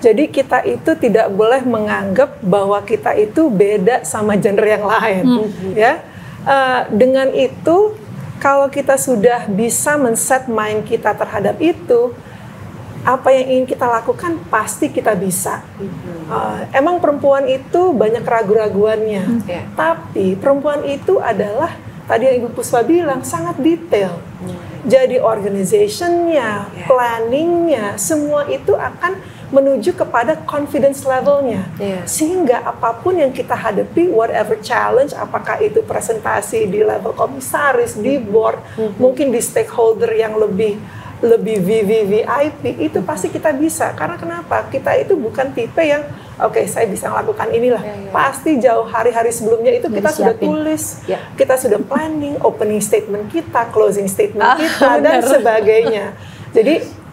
Jadi kita itu tidak boleh menganggap bahwa kita itu beda sama genre yang lain, ya. Dengan itu, kalau kita sudah bisa men-set mind kita terhadap itu, apa yang ingin kita lakukan pasti kita bisa. Emang perempuan itu banyak ragu-raguannya, tapi perempuan itu adalah tadi yang Ibu Puspa bilang sangat detail. Jadi organization-nya, planning-nya, semua itu akan menuju kepada confidence levelnya, sehingga apapun yang kita hadapi, whatever challenge, apakah itu presentasi di level komisaris, di board, mungkin di stakeholder yang lebih VIP, itu pasti kita bisa. Karena kenapa? Kita itu bukan tipe yang oke, saya bisa melakukan inilah. Pasti jauh hari-hari sebelumnya itu kita sudah tulis, kita sudah planning, opening statement kita, closing statement kita, dan sebagainya. Jadi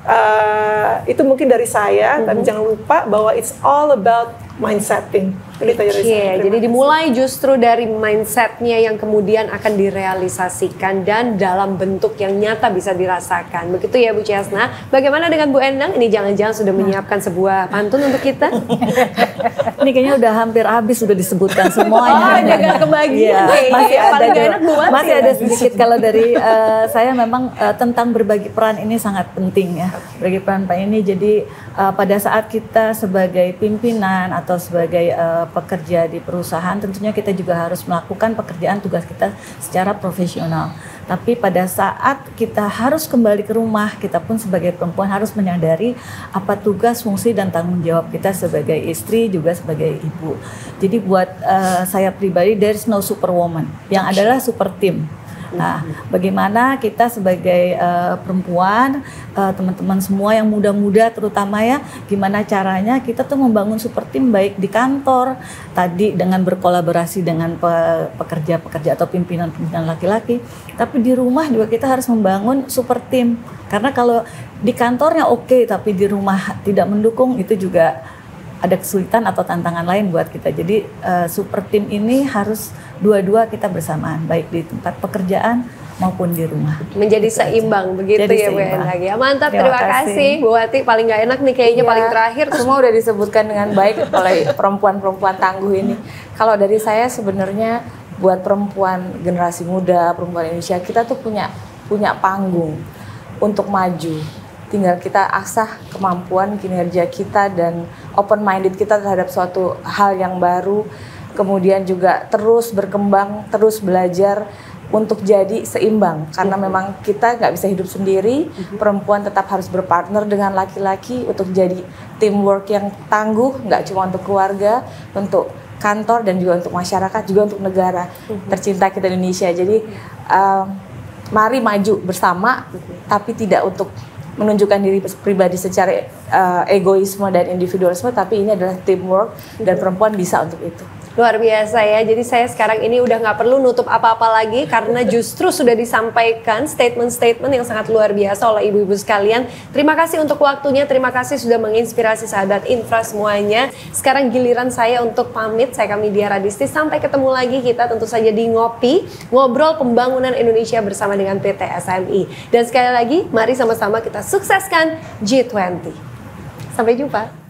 itu mungkin dari saya, tapi jangan lupa bahwa it's all about mindsetting. Jadi dimulai justru dari mindsetnya yang kemudian akan direalisasikan dan dalam bentuk yang nyata bisa dirasakan. Begitu ya Bu Ciasna. Bagaimana dengan Bu Endang? Ini jangan-jangan sudah menyiapkan sebuah pantun untuk kita? Ini kayaknya udah hampir habis, sudah disebutkan semuanya. Jaga kebagian. Masih ada sedikit. Kalau dari saya memang tentang berbagi peran ini sangat penting ya. Berbagi peran ini. Jadi pada saat kita sebagai pimpinan atau sebagai pekerja di perusahaan, tentunya kita juga harus melakukan pekerjaan tugas kita secara profesional. Tapi pada saat kita harus kembali ke rumah, kita pun sebagai perempuan harus menyadari apa tugas, fungsi, dan tanggung jawab kita sebagai istri, juga sebagai ibu. Jadi buat saya pribadi, there's no superwoman, yang adalah super team. Nah, bagaimana kita sebagai perempuan, teman-teman semua yang muda-muda terutama ya, gimana caranya kita tuh membangun super team baik di kantor, tadi dengan berkolaborasi dengan pekerja-pekerja atau pimpinan-pimpinan laki-laki, tapi di rumah juga kita harus membangun super team. Karena kalau di kantornya oke, tapi di rumah tidak mendukung, itu juga ada kesulitan atau tantangan lain buat kita. Jadi super team ini harus dua-dua kita bersamaan, baik di tempat pekerjaan maupun di rumah. Menjadi seimbang, begitu ya Bu Endang ya. Mantap, terima kasih Bu Wati. Paling nggak enak nih kayaknya paling terakhir. Semua udah disebutkan dengan baik oleh perempuan-perempuan tangguh ini. Kalau dari saya sebenarnya buat perempuan generasi muda, perempuan Indonesia, kita tuh punya panggung untuk maju. Tinggal kita asah kemampuan, kinerja kita, dan open-minded kita terhadap suatu hal yang baru. Kemudian juga terus berkembang, terus belajar untuk jadi seimbang. Karena memang kita nggak bisa hidup sendiri, perempuan tetap harus berpartner dengan laki-laki untuk jadi teamwork yang tangguh, nggak cuma untuk keluarga, untuk kantor, dan juga untuk masyarakat, juga untuk negara tercinta kita Indonesia. Jadi mari maju bersama, tapi tidak untuk menunjukkan diri pribadi secara egoisme dan individualisme, tapi ini adalah teamwork dan perempuan bisa untuk itu. Luar biasa ya, jadi saya sekarang ini udah nggak perlu nutup apa-apa lagi karena justru sudah disampaikan statement-statement yang sangat luar biasa oleh ibu-ibu sekalian. Terima kasih untuk waktunya, terima kasih sudah menginspirasi sahabat Infra semuanya. Sekarang giliran saya untuk pamit, saya Kamidia Radisti, sampai ketemu lagi kita tentu saja di Ngopi, ngobrol pembangunan Indonesia bersama dengan PT SMI. Dan sekali lagi, mari sama-sama kita sukseskan G20. Sampai jumpa.